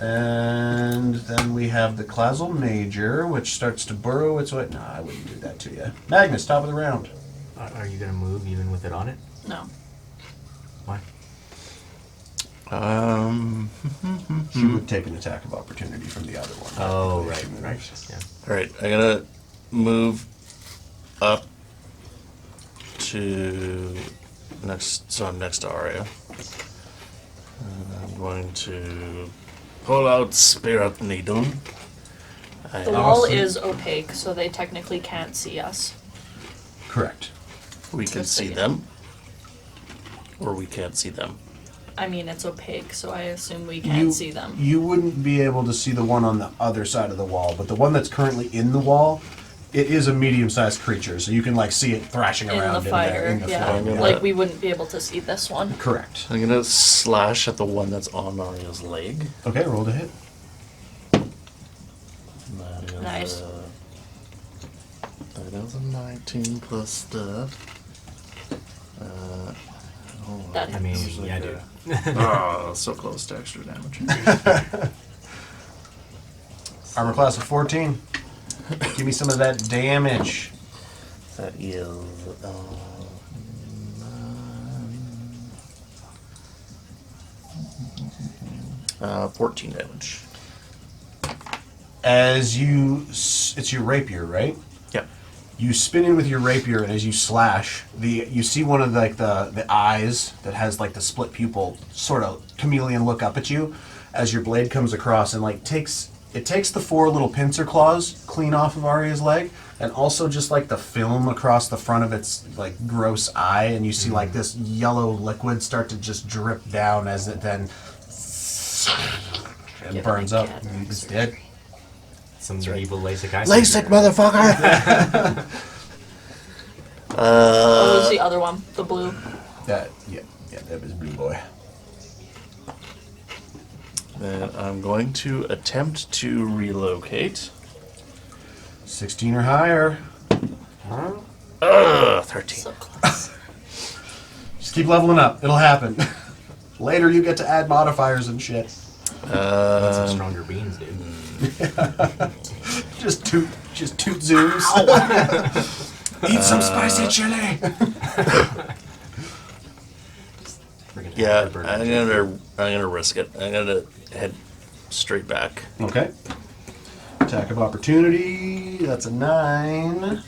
And then we have the Clazl Major, which starts to burrow its way. Nah, I wouldn't do that to you. Magnus, top of the round. Are you gonna move even with it on it? No. Why? She would take an attack of opportunity from the other one. Oh, If right, she moves. right. Yeah. Alright, I'm gonna move up to next to Aria. And I'm going to pull out Spirit Needle. The wall is opaque, so they technically can't see us. Correct. We can Just so see you them. Or we can't see them. I mean, it's opaque, so I assume we can't see them. You wouldn't be able to see the one on the other side of the wall, but the one that's currently in the wall, it is a medium-sized creature, so you can like see it thrashing In around the fire, in the yeah. flame. yeah. Like, we wouldn't be able to see this one. Correct. I'm gonna slash at the one that's on Aria's leg. Okay, roll to hit. That is, Nice. That is a 19 plus stuff. That I mean, hits. yeah, dude. Oh, so close to extra damage. Armor class of 14. Give me some of that damage. That is 14 damage. As you, it's your rapier, right? Yep. You spin in with your rapier, and as you slash, you see one of the eyes that has like the split pupil, sort of chameleon look up at you, as your blade comes across and like takes the 4 little pincer claws clean off of Arya's leg, and also just like the film across the front of its like gross eye, and you see like this yellow liquid start to just drip down as it then and Give burns it a up. cat And it's surgery. dead. Some evil LASIK eye LASIK, surgery. motherfucker! What was the other one? The blue. Yeah, that was Blue Boy. Then I'm going to attempt to relocate. 16 or higher. 13. So close. Just keep leveling up. It'll happen. Later you get to add modifiers and shit. That's some stronger beans, dude. Just toot zooms. Eat some spicy chili. Friggin' Yeah, hamburger. I'm gonna risk it. I'm gonna head straight back. Okay. Attack of opportunity. That's a 9.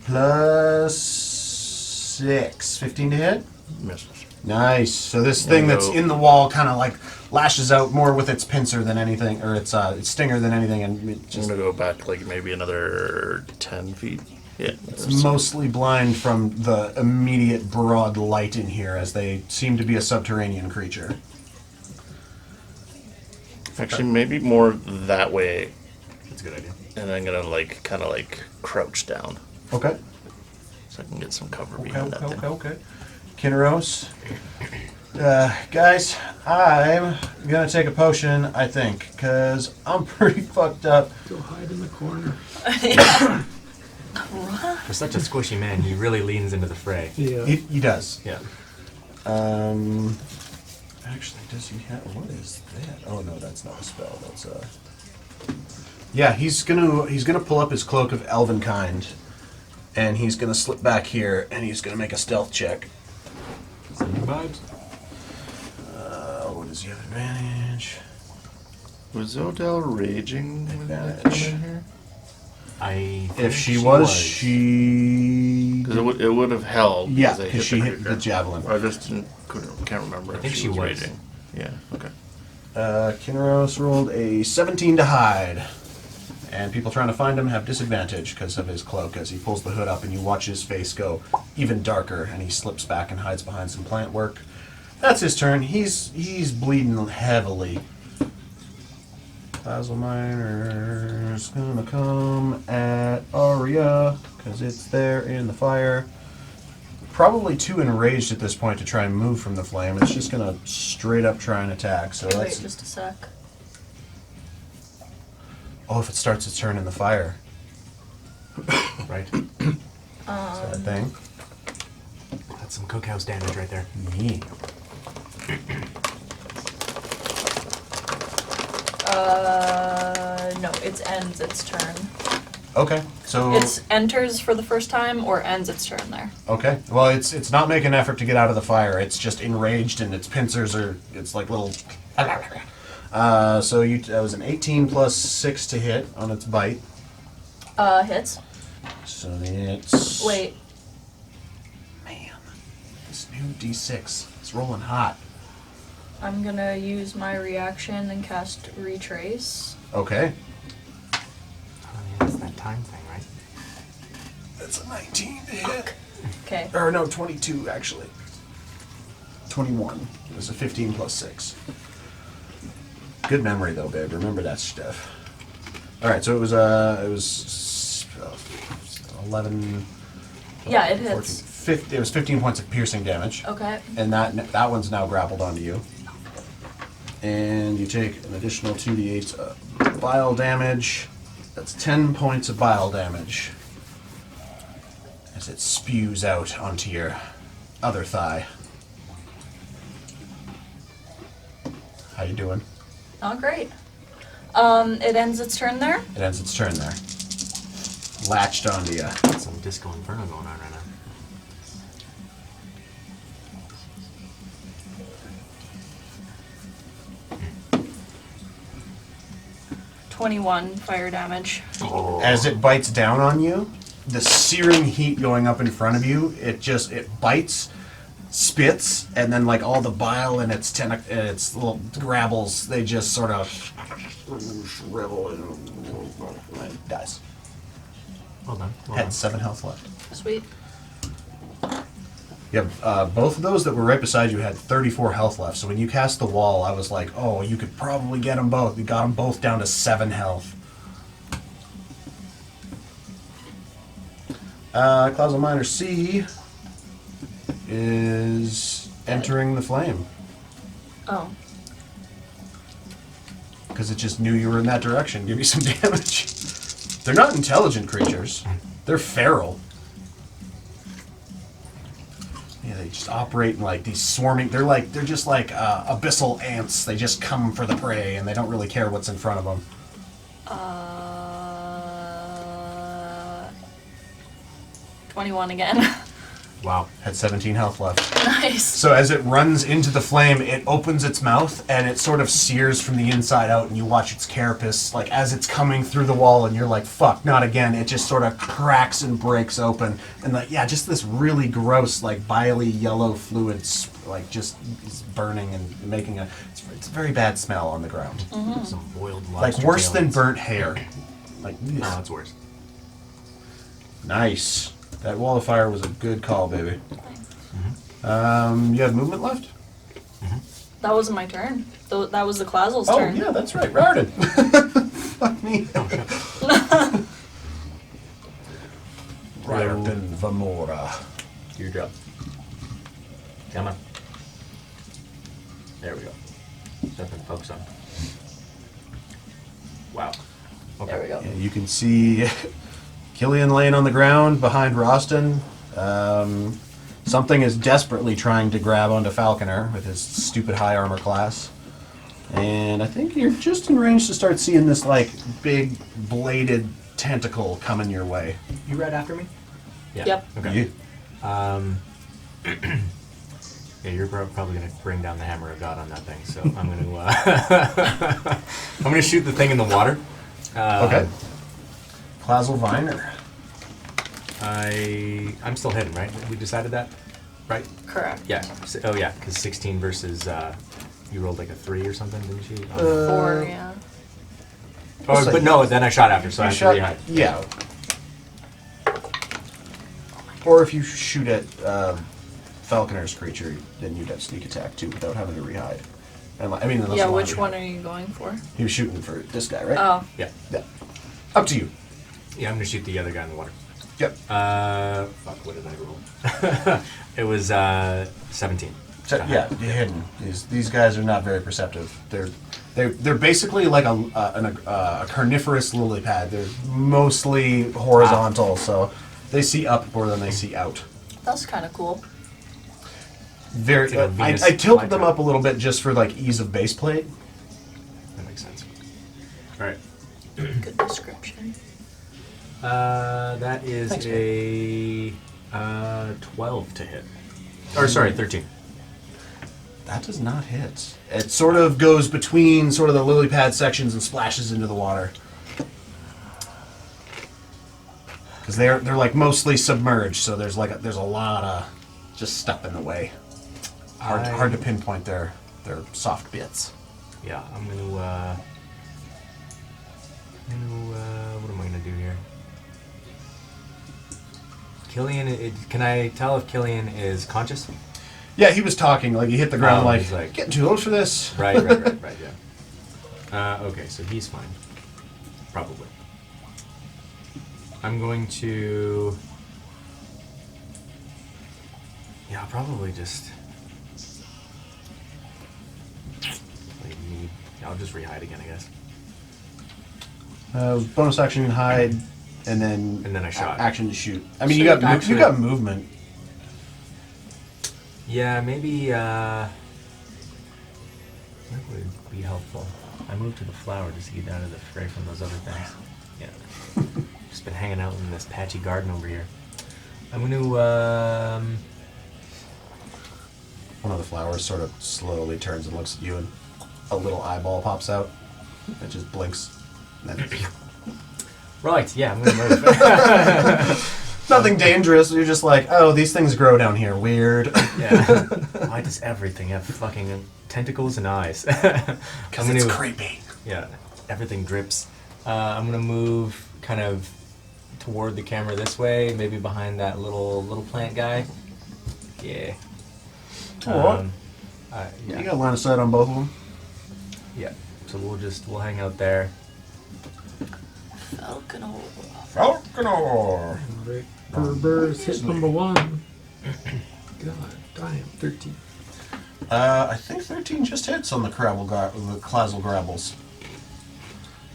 Plus 6. 15 to hit. Misses. Nice. So this thing that's in the wall kind of like lashes out more with its pincer than anything, or its stinger than anything, and it I'm just gonna go back like maybe another 10 feet. Yeah. it's mostly blind from the immediate broad light in here, as they seem to be a subterranean creature. Actually, maybe more that way, That's a good idea. and I'm gonna like kind of like crouch down Okay. so I can get some cover Okay. behind that Okay. thing. Okay. Kinneros. Guys, I'm gonna take a potion, I think, because I'm pretty fucked up. Go hide in the corner. For such a squishy man, he really leans into the fray. Yeah. He does. Yeah. Actually, does he have? What is that? Oh no, that's not a spell. That's a. Yeah, he's gonna pull up his cloak of Elvenkind, and he's gonna slip back here, and he's gonna make a stealth check. Some vibes. What you have advantage. Was Odell raging when that Advantage. came in here? I think If she was, she... Because it would have held. Yeah, they because she the hit the creature. javelin. I just can't remember. I if think she was. raging. Yeah. Okay. Kinros rolled a 17 to hide. And people trying to find him have disadvantage because of his cloak as he pulls the hood up and you watch his face go even darker and he slips back and hides behind some plant work. That's his turn. He's bleeding heavily. Clazl Miner's gonna come at Arya because it's there in the fire. Probably too enraged at this point to try and move from the flame. It's just gonna straight up try and attack. So Wait, that's just a sec. if it starts its turn in the fire. Right. Is that a thing? That's some cookhouse damage right there. Me. No, it ends its turn. Okay, so It enters for the first time or ends its turn there. okay. Well, it's not making an effort to get out of the fire. It's just enraged, and its pincers are. It's like little. So that was an 18 plus 6 to hit on its bite. Hits. So it's. Wait, Man, this new D6 is rolling hot. I'm gonna use my reaction and cast Retrace. Okay, It's that time thing, right? that's a 19 to hit. Okay. Or no, 22 actually. 21. It was a 15 plus 6. Good memory though, babe. Remember that stuff. All right, so it was 11. Yeah, it 14, hits. 15, it was 15 points of piercing damage, Okay. and that one's now grappled onto you. And you take an additional 2d8 of bile damage. That's 10 points of bile damage as it spews out onto your other thigh. How you doing? Oh, great. It ends its turn there. It ends its turn there. Latched onto you. Got some Disco Inferno going on right now. 21 fire damage. As it bites down on you, the searing heat going up in front of you, it bites, spits, and then like all the bile and its its little grabbles, they just sort of shrivel and it dies. Well done. Well Had done. 7 health left. Sweet. Yeah, both of those that were right beside you had 34 health left. So when you cast the wall, I was like, oh, you could probably get them both. You got them both down to 7 health. Clazl Miner C is entering the flame Oh. because it just knew you were in that direction. Give you some damage. They're not intelligent creatures. They're feral. Yeah, they just operate in like these swarming. They're just like abyssal ants. They just come for the prey, and they don't really care what's in front of them. 21 again. Wow. Had 17 health left. Nice. So as it runs into the flame, it opens its mouth and it sort of sears from the inside out, and you watch its carapace like as it's coming through the wall, and you're like, "Fuck, not again!" It just sort of cracks and breaks open, and like just this really gross, like biley yellow fluids, like just is burning and making it's a very bad smell on the ground, Some boiled like lobster worse than tails. burnt hair. Like No, that's worse. nice. That wall of fire was a good call, baby. You have movement left? That wasn't my turn. That was the Clazl's Oh, turn. yeah, that's right. Rarden. Fuck me. Rarden Vamora. Your job. Come on. There we go. Something to focus on. Wow. Okay. There we go. Yeah, you can see Killian laying on the ground behind Roston. Something is desperately trying to grab onto Falconer with his stupid high armor class. And I think you're just in range to start seeing this like big bladed tentacle coming your way. You right after me? Yeah. Yep. Okay. You- Yeah, you're probably gonna bring down the hammer of God on that thing. So I'm gonna I'm gonna shoot the thing in the water. Okay. Clazl Viner. I'm still hidden, right? We decided that, right? Correct. Yeah. Oh yeah, because 16 versus you rolled like a 3 or something, didn't you? 4, yeah. Oh, so but no, then I shot after, so I have to re-hide. Yeah. Or if you shoot at Falconer's creature, then you'd have sneak attack too without having to re-hide. I mean, unless Yeah, you want which to one are you going for? He was shooting for this guy, right? Oh, Yeah. Yeah. Up to you. Yeah, I'm gonna shoot the other guy in the water. Yep. Fuck, what did I roll? It was 17. So, yeah, you're hidden. These guys are not very perceptive. They're basically like a carnivorous lily pad. They're mostly horizontal, so they see up more than they see out. that's kind of cool. Very. It's like a Venus I tilted them flytrap. up a little bit just for like ease of base plate. That makes sense. All right. Good description. That is Thanks, a 12 to hit. Or sorry, 13. That does not hit. It sort of goes between sort of the lily pad sections and splashes into the water. Because they're like mostly submerged, so there's a lot of just stuff in the way. Hard to pinpoint their soft bits. Yeah, I'm gonna what am I gonna do here? Killian, can I tell if Killian is conscious? Yeah, he was talking like he hit the ground He's like getting too old for this. right, yeah. Okay, so he's fine. Probably. I'm going to. Yeah, I'll probably just. I'll just re-hide again, I guess. Bonus action hide, and then I shot. Action to shoot. I mean, So you got you'd you got movement. Yeah, maybe. That would be helpful. I moved to the flower just to get out of the fray from those other things. Yeah. Just been hanging out in this patchy garden over here. I'm going to. One of the flowers sort of slowly turns and looks at you, and a little eyeball pops out. It just blinks. And then Right, yeah, I'm going to move. nothing dangerous. You're just like, oh, these things grow down here. Weird. Yeah. Why does everything have fucking tentacles and eyes? Because it's creepy. Yeah, everything drips. I'm gonna move kind of toward the camera this way, maybe behind that little plant guy. Yeah. Alright. Yeah. You got line of sight on both of them. Yeah. So we'll hang out there. Falconor. Falconor. Right. Burrs hit number 1. God damn, 13. I think 13 just hits on the Clazl Grabbles.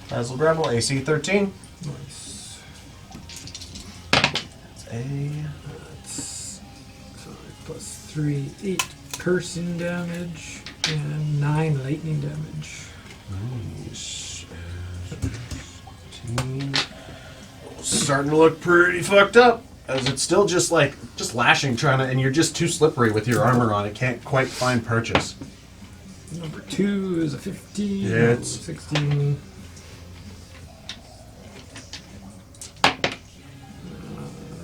Clazl Grabble, AC 13. Nice. That's a... That's 5 plus 3, 8 piercing damage and 9 lightning damage. Nice. 15. Starting to look pretty fucked up. As it's still just lashing, and you're just too slippery with your armor on. It can't quite find purchase. Number 2 is a 15. Hits. 16.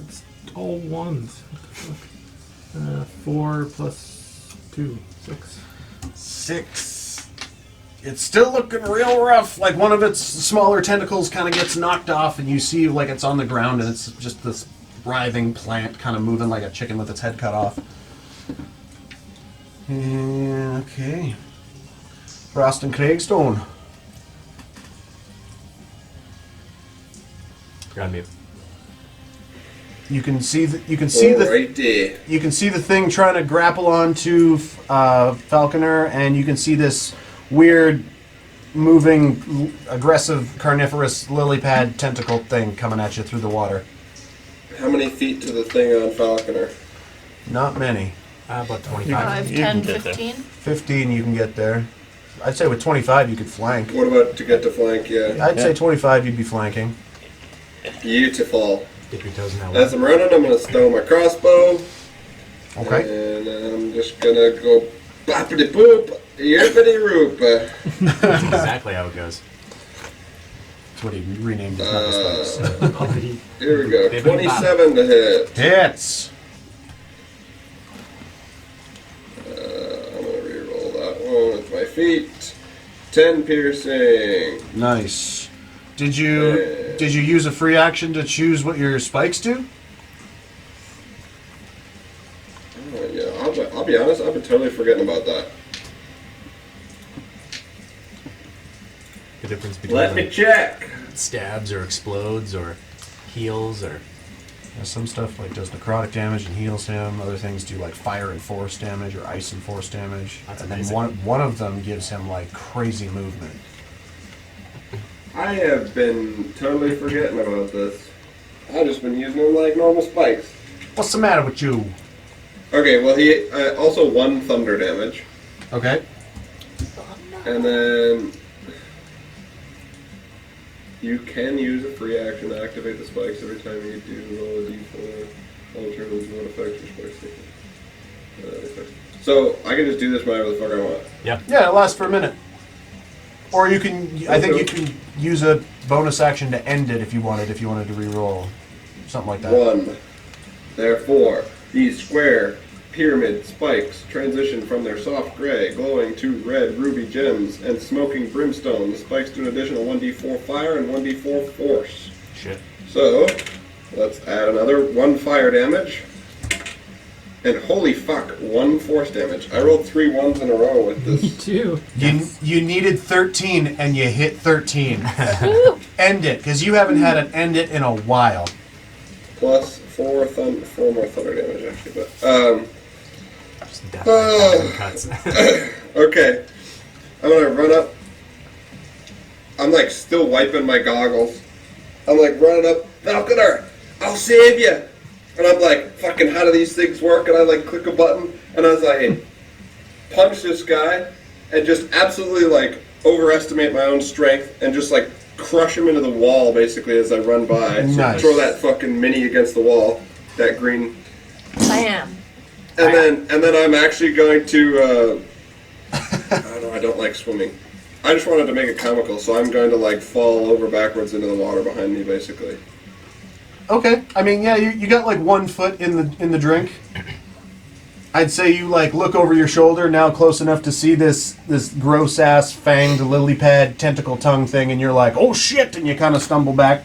It's all ones. What the fuck? 4 plus 2, 6. 6. It's still looking real rough. Like one of its smaller tentacles kind of gets knocked off, and you see like it's on the ground, and it's just this writhing plant kind of moving like a chicken with its head cut off. Okay. Frost and Craigstone. You're on mute. You can see the Right there. you can see the thing trying to grapple onto Falconer, and you can see this weird, moving, aggressive, carnivorous lily pad tentacle thing coming at you through the water. How many feet to the thing on Falconer? Not many. About 25. 5, You 10, can get there. 15. 15 you can get there. I'd say with 25 you could flank. What about to get to flank? Yeah. I'd say 25 you'd be flanking. Beautiful. Dip your toes in that As water. I'm running, I'm going to stow my crossbow. Okay. And I'm just gonna go boppity boop, yippity roop. That's exactly how it goes. That's what he renamed his knuckle spikes. Puppy. Here we go. Bibbidi 27 to hit. Hits. I'm gonna reroll that one with my feet. 10 piercing. Nice. Did you use a free action to choose what your spikes do? Yeah, I'll be honest, I've been totally forgetting about that. The difference between Let me check. stabs or explodes or heals or... Some stuff like does necrotic damage and heals him. Other things do like fire and force damage or ice and force damage. That's and then amazing. one of them gives him like crazy movement. I have been totally forgetting about this. I've just been using them like normal spikes. What's the matter with you? Okay, well he also 1 thunder damage. Okay. And then you can use a free action to activate the spikes every time you do roll a d4. Alternatively, what affects your spikes? So I can just do this whenever the fuck I want. Yeah. Yeah, it lasts for a minute. Or you can, I think you can use a bonus action to end it if you wanted to re-roll. Something like that. 1. Therefore, these square pyramid spikes transition from their soft gray, glowing to red ruby gems and smoking brimstone. The spikes do an additional 1d4 fire and 1d4 force. Shit. So, let's add another 1 fire damage. And holy fuck, 1 force damage. I rolled 3 1s in a row with Me this. too. You needed 13 and you hit 13. End it, because you haven't had an end it in a while. Plus 4 more thunder damage, actually. But, Just death by 1,000 cuts. okay. I'm gonna run up. I'm like still wiping my goggles. I'm like running up. Falconer, I'll save you. And I'm like, fucking, how do these things work? And I like click a button, and I was like, hey, punch this guy, and just absolutely like overestimate my own strength, and just like crush him into the wall basically as I run by. Nice. So throw that fucking mini against the wall, that green. I am. And then I'm actually going to. I don't know. I don't like swimming. I just wanted to make it comical, so I'm going to like fall over backwards into the water behind me, basically. Okay. I mean, yeah, you got like 1 foot in the drink. I'd say you like look over your shoulder now, close enough to see this gross ass fanged lily pad tentacle tongue thing, and you're like, oh shit, and you kind of stumble back.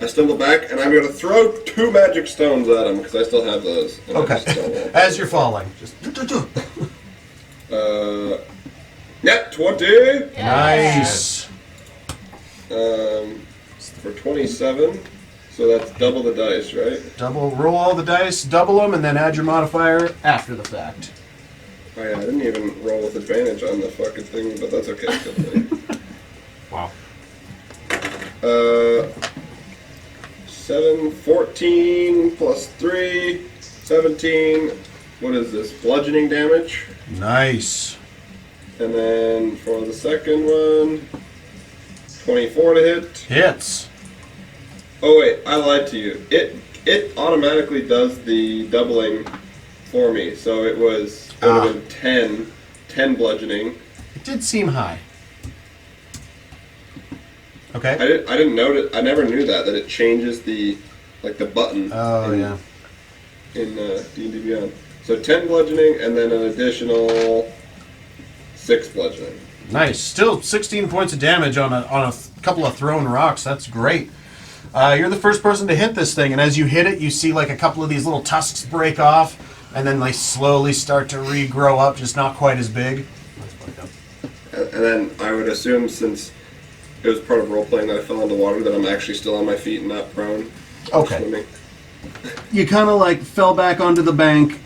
I stumble back, and I'm going to throw 2 magic stones at him because I still have those. And I just don't Okay. want As you're falling, just net 20. nice. For 27. So that's double the dice, right? Roll all the dice, double them, and then add your modifier after the fact. Oh yeah, I didn't even roll with advantage on the fucking thing, but that's okay. Still funny. Wow. 14 plus 3, 17. What is this? Bludgeoning damage. Nice. And then for the second one, 24 to hit. Hits. Oh wait, I lied to you. It automatically does the doubling for me, so it would have been 10 bludgeoning. It did seem high. Okay. I didn't notice. I never knew that it changes the button. Oh, yeah. In D&D Beyond. So 10 bludgeoning and then an additional 6 bludgeoning. Nice. Still 16 points of damage on a couple of thrown rocks. That's great. You're the first person to hit this thing, and as you hit it, you see like a couple of these little tusks break off, and then they slowly start to regrow up, just not quite as big. That's fucked up. And then I would assume, since it was part of role-playing that I fell into water, that I'm actually still on my feet and not prone. Okay. Swimming. You kind of like fell back onto the bank.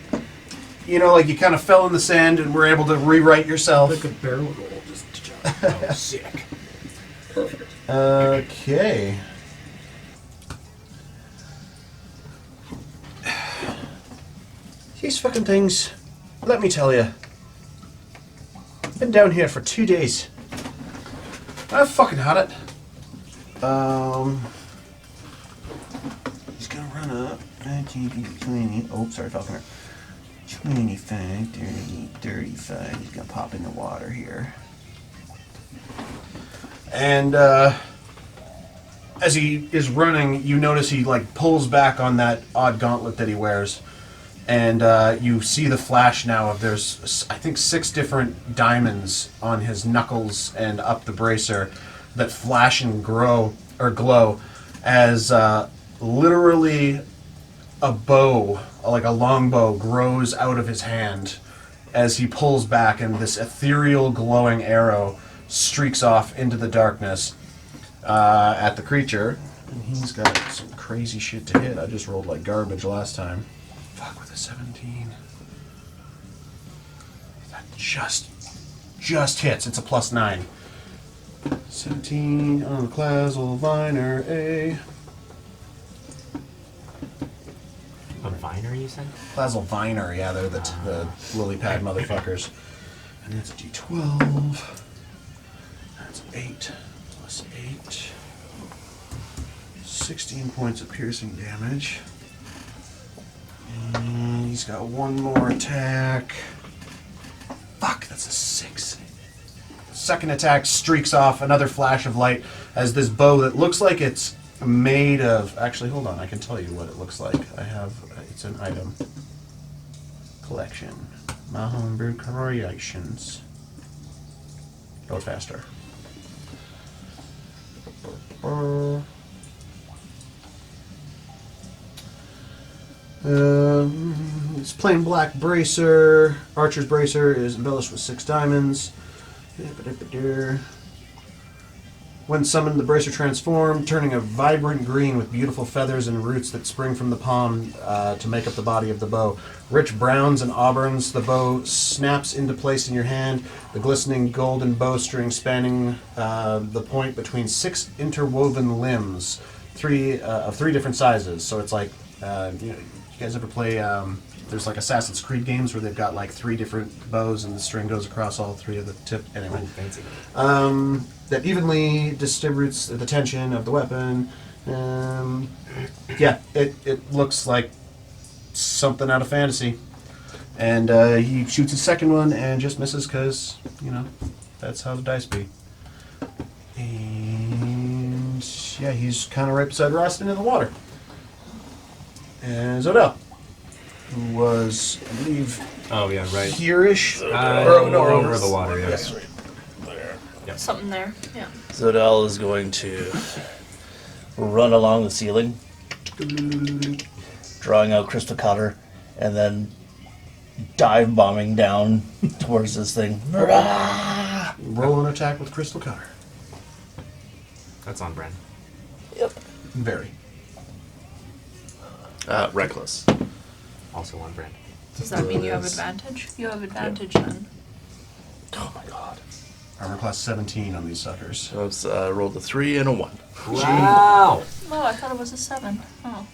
You know, like you kind of fell in the sand and were able to rewrite yourself. Like a barrel roll. Just Oh, sick. Perfect. Okay. These fucking things, let me tell you, been down here for 2 days. I've fucking had it. He's gonna run up. 20. Oh, sorry, Falconer. 25, 30, 35. He's gonna pop in the water here. And as he is running, you notice he like pulls back on that odd gauntlet that he wears, and you see the flash now of there's I think 6 different diamonds on his knuckles and up the bracer that flash and glow as literally a bow, like a long bow, grows out of his hand as he pulls back, and this ethereal glowing arrow streaks off into the darkness at the creature. And he's got some crazy shit to hit. I just rolled like garbage last time. Fuck with a 17. That just hits. It's a +9. 17 on the Clazl Viner A. A viner, you said? Clazl Viner, yeah, they're the lily pad motherfuckers. And that's a D12. That's 8 plus 8. 16 points of piercing damage. And he's got one more attack. Fuck, that's a 6. Second attack streaks off, another flash of light as this bow that looks like it's made of... Actually, hold on, I can tell you what it looks like. It's an item. Collection. My homebrew creations. Go faster. It's plain black bracer. Archer's bracer is embellished with 6 diamonds. When summoned, the bracer transformed, turning a vibrant green with beautiful feathers and roots that spring from the palm to make up the body of the bow. Rich browns and auburns, the bow snaps into place in your hand, the glistening golden bowstring spanning the point between 6 interwoven limbs, 3 different sizes. So it's like, you guys ever play, there's like Assassin's Creed games where they've got like 3 different bows and the string goes across all 3 of the tip. Anyway. Ooh, fancy. That evenly distributes the tension of the weapon. Yeah, it looks like something out of fantasy. And he shoots his second one and just misses because, that's how the dice be. And yeah, he's kind of right beside Rostin in the water. And Zodell, who was, I believe, Oh, yeah, right. here-ish. Or over the water, yeah. Yes, right there. Something there. Yeah. Zodell is going to run along the ceiling, drawing out crystal cutter, and then dive bombing down towards this thing. Roll an attack with Crystal Cutter. That's on brand. Yep. Very. Reckless. Also on brand. Does that mean you have advantage? You have advantage then. Oh my god. Armor class 17 on these suckers. So it's rolled a 3 and a 1. Wow! Oh, I thought it was a 7. Oh.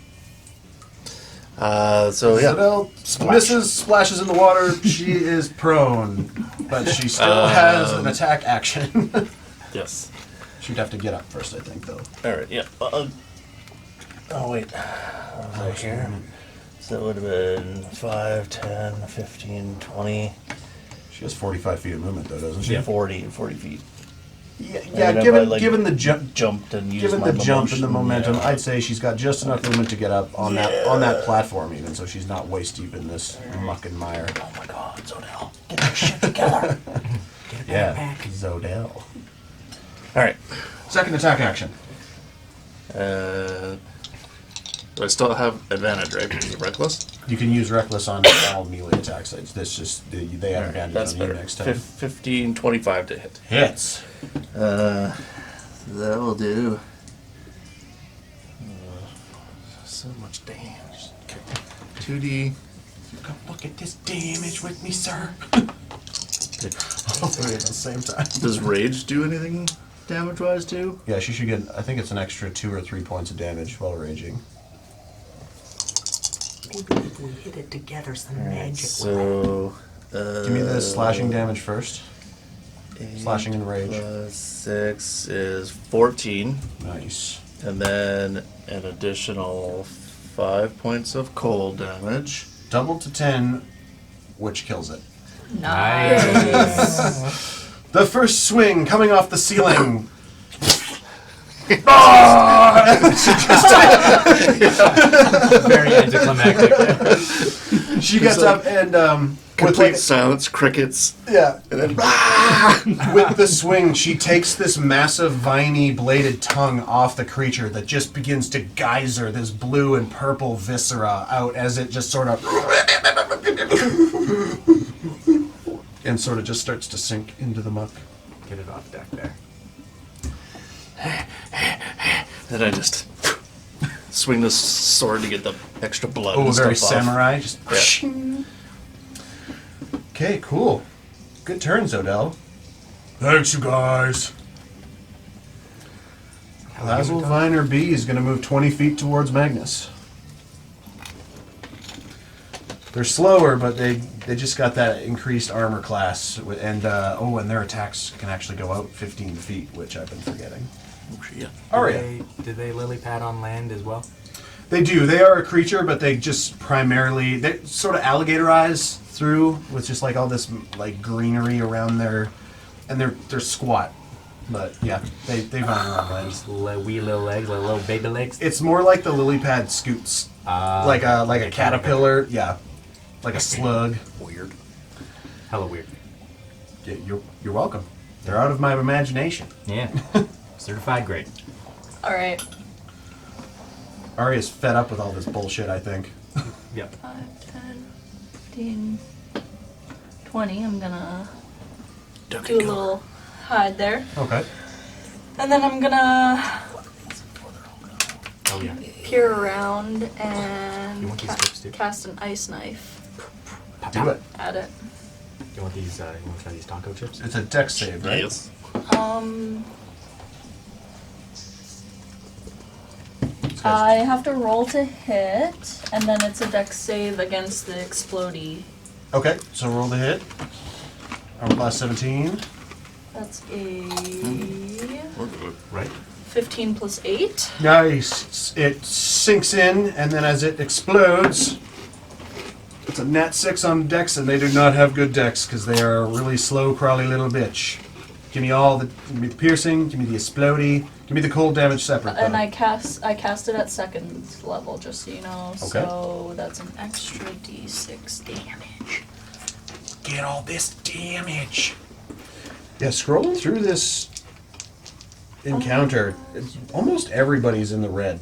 So yeah. Zodell misses, splashes in the water. She is prone, but she still has an attack action. Yes. She'd have to get up first, I think, though. Alright, yeah. Oh wait. What was I here? So it would have been 5, 10, 15, 20. She has 45 feet of movement, though, doesn't she? 40 feet. Yeah, And if given, I, given the jump, jumped and used given my the jump and the motion, momentum, yeah. I'd say she's got just enough movement to get up on that platform, even, so she's not waist deep in this muck and mire. Oh my god, Zodell. Get that shit together. Yeah, Zodell. Alright. Second attack action. Do I still have advantage, right? Because of reckless? You can use reckless on all melee attacks. This just they have advantage That's on better. you next time. 15, 25 to hit. Hits. That will do. So much damage. Okay. 2D. Come look at this damage with me, sir. All 3 at the same time. Does rage do anything damage-wise too? Yeah, she should get. I think it's an extra 2 or 3 points of damage while raging. Maybe if we hit it together, some magic So. Give me the slashing damage first. Slashing and rage. Plus 6 is 14. Nice. And then an additional 5 points of cold damage. Doubled to 10, which kills it. Nice. The first swing coming off the ceiling. Very anticlimactic. She gets up and Complete silence, crickets. yeah. And then With the swing, she takes this massive, viney, bladed tongue off the creature that just begins to geyser this blue and purple viscera out as it just sort of... and sort of just starts to sink into the muck. Get it off deck there. then I just swing the sword to get the extra blood. Oh, and very stuff off. samurai. Just... Yeah. Okay, cool. Good turns, Odell. Thanks, you guys. Clazl, Viner, B is going to move 20 feet towards Magnus. They're slower, but they just got that increased armor class, and and their attacks can actually go out 15 feet, which I've been forgetting. Oh, shit. Aria. Did they lily pad on land as well? They do. They are a creature, but they just primarily they sort of alligator eyes through with just like all this like greenery around their, and they're squat. But yeah, they vine around land. Just wee little legs, like little baby legs. It's more like the lily pad scoots, like a caterpillar. Yeah, like a slug. Weird. Hella weird. Yeah, you're welcome. They're out of my imagination. Yeah. Certified great. Alright. Aria's fed up with all this bullshit, I think. Yep. 5, 10, 15, 20. I'm gonna Duck do a and kill. little hide there. Okay. And then I'm gonna Oh yeah. peer around and You want these strips too? cast an ice knife Do it. at it. You want these? You want to try these taco chips? It's a dex save, right? Yes. I have to roll to hit, and then it's a dex save against the explodey. Okay, so roll the hit. Armor class 17. That's a We're good. Right. 15 plus 8. Nice. It sinks in, and then as it explodes, it's a nat 6 on dex, and they do not have good dex because they are a really slow, crawly little bitch. Give me the piercing, give me the explodey, give me the cold damage separate. And though. I cast it at 2nd level, just so you know. Okay. So that's an extra d6 damage. Get all this damage. Yeah, scrolling through this encounter, almost everybody's in the red.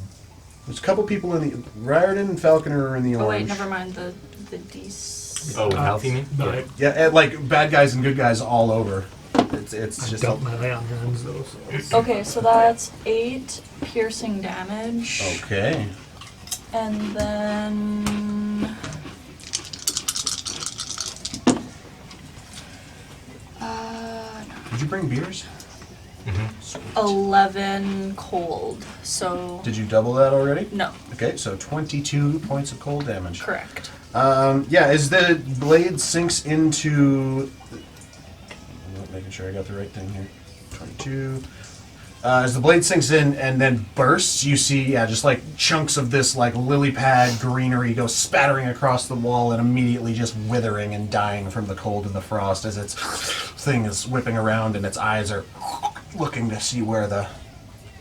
There's a couple people in the Riordan and Falconer are in the Oh orange. wait, never mind the d6. Oh, with health you mean? No, Yeah, and like bad guys and good guys all over. It's I just dealt melee on hands though, so. Okay, so that's 8 piercing damage. okay. And then Did you bring beers? 11 cold. So Did you double that already? no, Okay, so 22 points of cold damage. correct. Yeah, as the blade sinks into... I'm making sure I got the right thing here. 22. As the blade sinks in and then bursts, you see, just like chunks of this like lily pad greenery go spattering across the wall and immediately just withering and dying from the cold and the frost as its thing is whipping around and its eyes are looking to see where the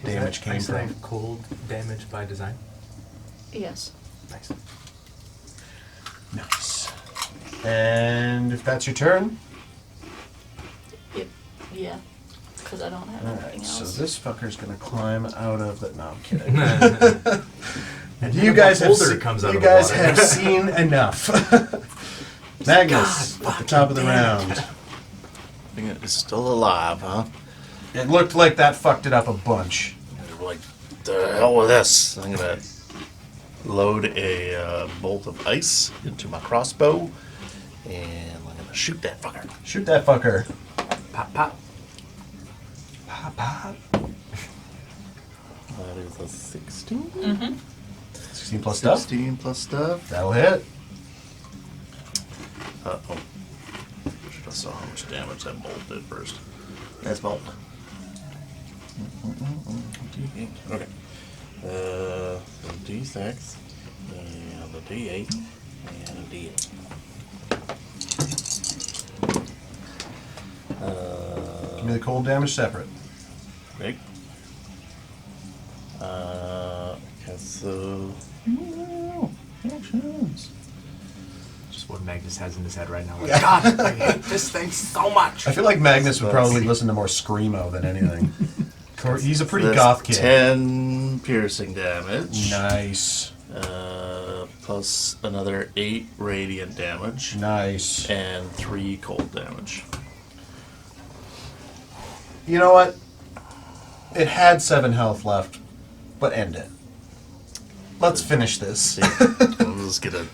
damage came from. Cold damage by design. Yes. Nice. Nice. And if that's your turn, Yeah. Because I don't have alright, anything so else. this fucker's gonna climb out of the... No, I'm kidding. And you guys have seen enough. Magnus, at the top of the round. Thing is still alive, huh? It looked like that fucked it up a bunch. They're like, the hell with this. I'm gonna load a bolt of ice into my crossbow, and I'm gonna shoot that fucker. Shoot that fucker. Pop, pop. Pop, pop. That is a 16. Mm-hmm. 16 plus stuff. 16 plus stuff. That'll hit. Uh-oh. Should have saw how much damage that bolt did first. That's bolt. Okay. D6. And a D8. And a D8. Give me the cold damage separate. Right. Okay, so. Actions. Just what Magnus has in his head right now. Like, God, I hate this thing so much. I feel like Magnus would So probably that's- listen to more screamo than anything. He's a pretty That's goth kid. 10 piercing damage. Nice. Plus another 8 radiant damage. Nice. And 3 cold damage. You know what? It had 7 health left, but end it. Let's finish this. See, I'm just gonna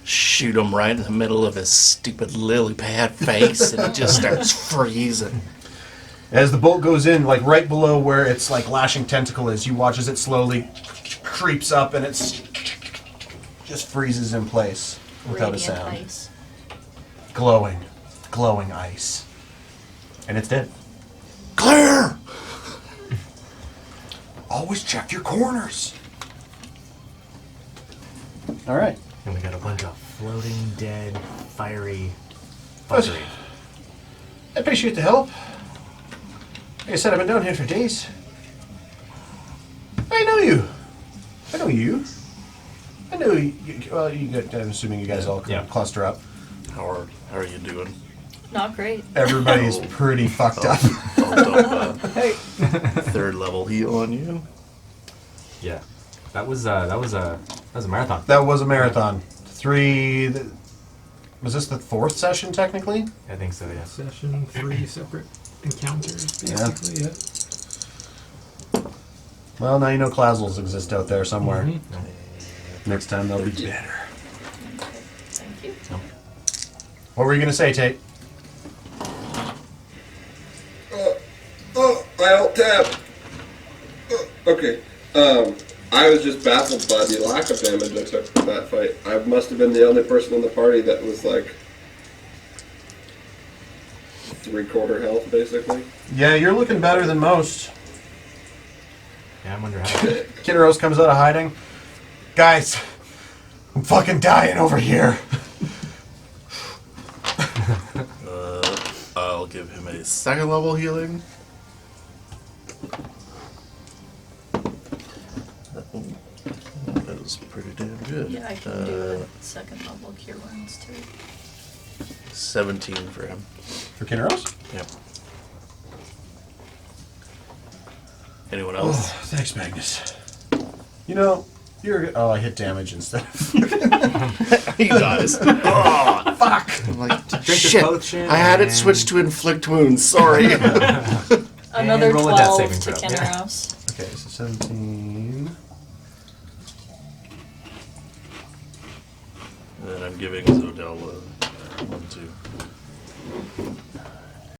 shoot him right in the middle of his stupid lily pad face, and it just starts freezing. As the bolt goes in, like right below where its like lashing tentacle is, you watch as it slowly creeps up and it's just freezes in place without a Radiant sound. ice. Glowing ice. And it's dead. Clear! Always check your corners. All right. And we got a bunch of floating, dead, fiery fuckery. I appreciate the help. Like I said, I've been down here for days. I know you. I know you. I know you. Well, I'm assuming you guys all Yeah. cluster up. How are you doing? Not great. Everybody's pretty fucked up. Bumped up, third level heal on you. Yeah. That was a marathon. That was a marathon. Was this the 4th session technically? I think so, yeah. Session, 3 separate encounters, Yeah. basically. Yeah. Well, now you know Clazls exist out there somewhere. Mhm. Next time they'll be better. Thank you. What were you gonna say, Tate? I alt tab. Okay. I was just baffled by the lack of damage I took from that fight. I must have been the only person in the party that was like 3/4 health, basically. Yeah, you're looking better than most. Yeah, I'm under how. Kid Rose comes out of hiding. Guys, I'm fucking dying over here. I'll give him a 2nd level healing. That was pretty damn good. Yeah, I can do a 2nd level cure wounds too. 17 for him. For Kid Rose? Yep. Anyone Oh, else? thanks, Magnus. You know, Oh, I hit damage instead of... He dies. Oh, fuck. I'm like, Drink the shit. potion I had it and- switched to inflict wounds. Sorry. Another roll a death 12 saving to throw. Kinross. Okay, so 17... And I'm giving Zodel 1, 2.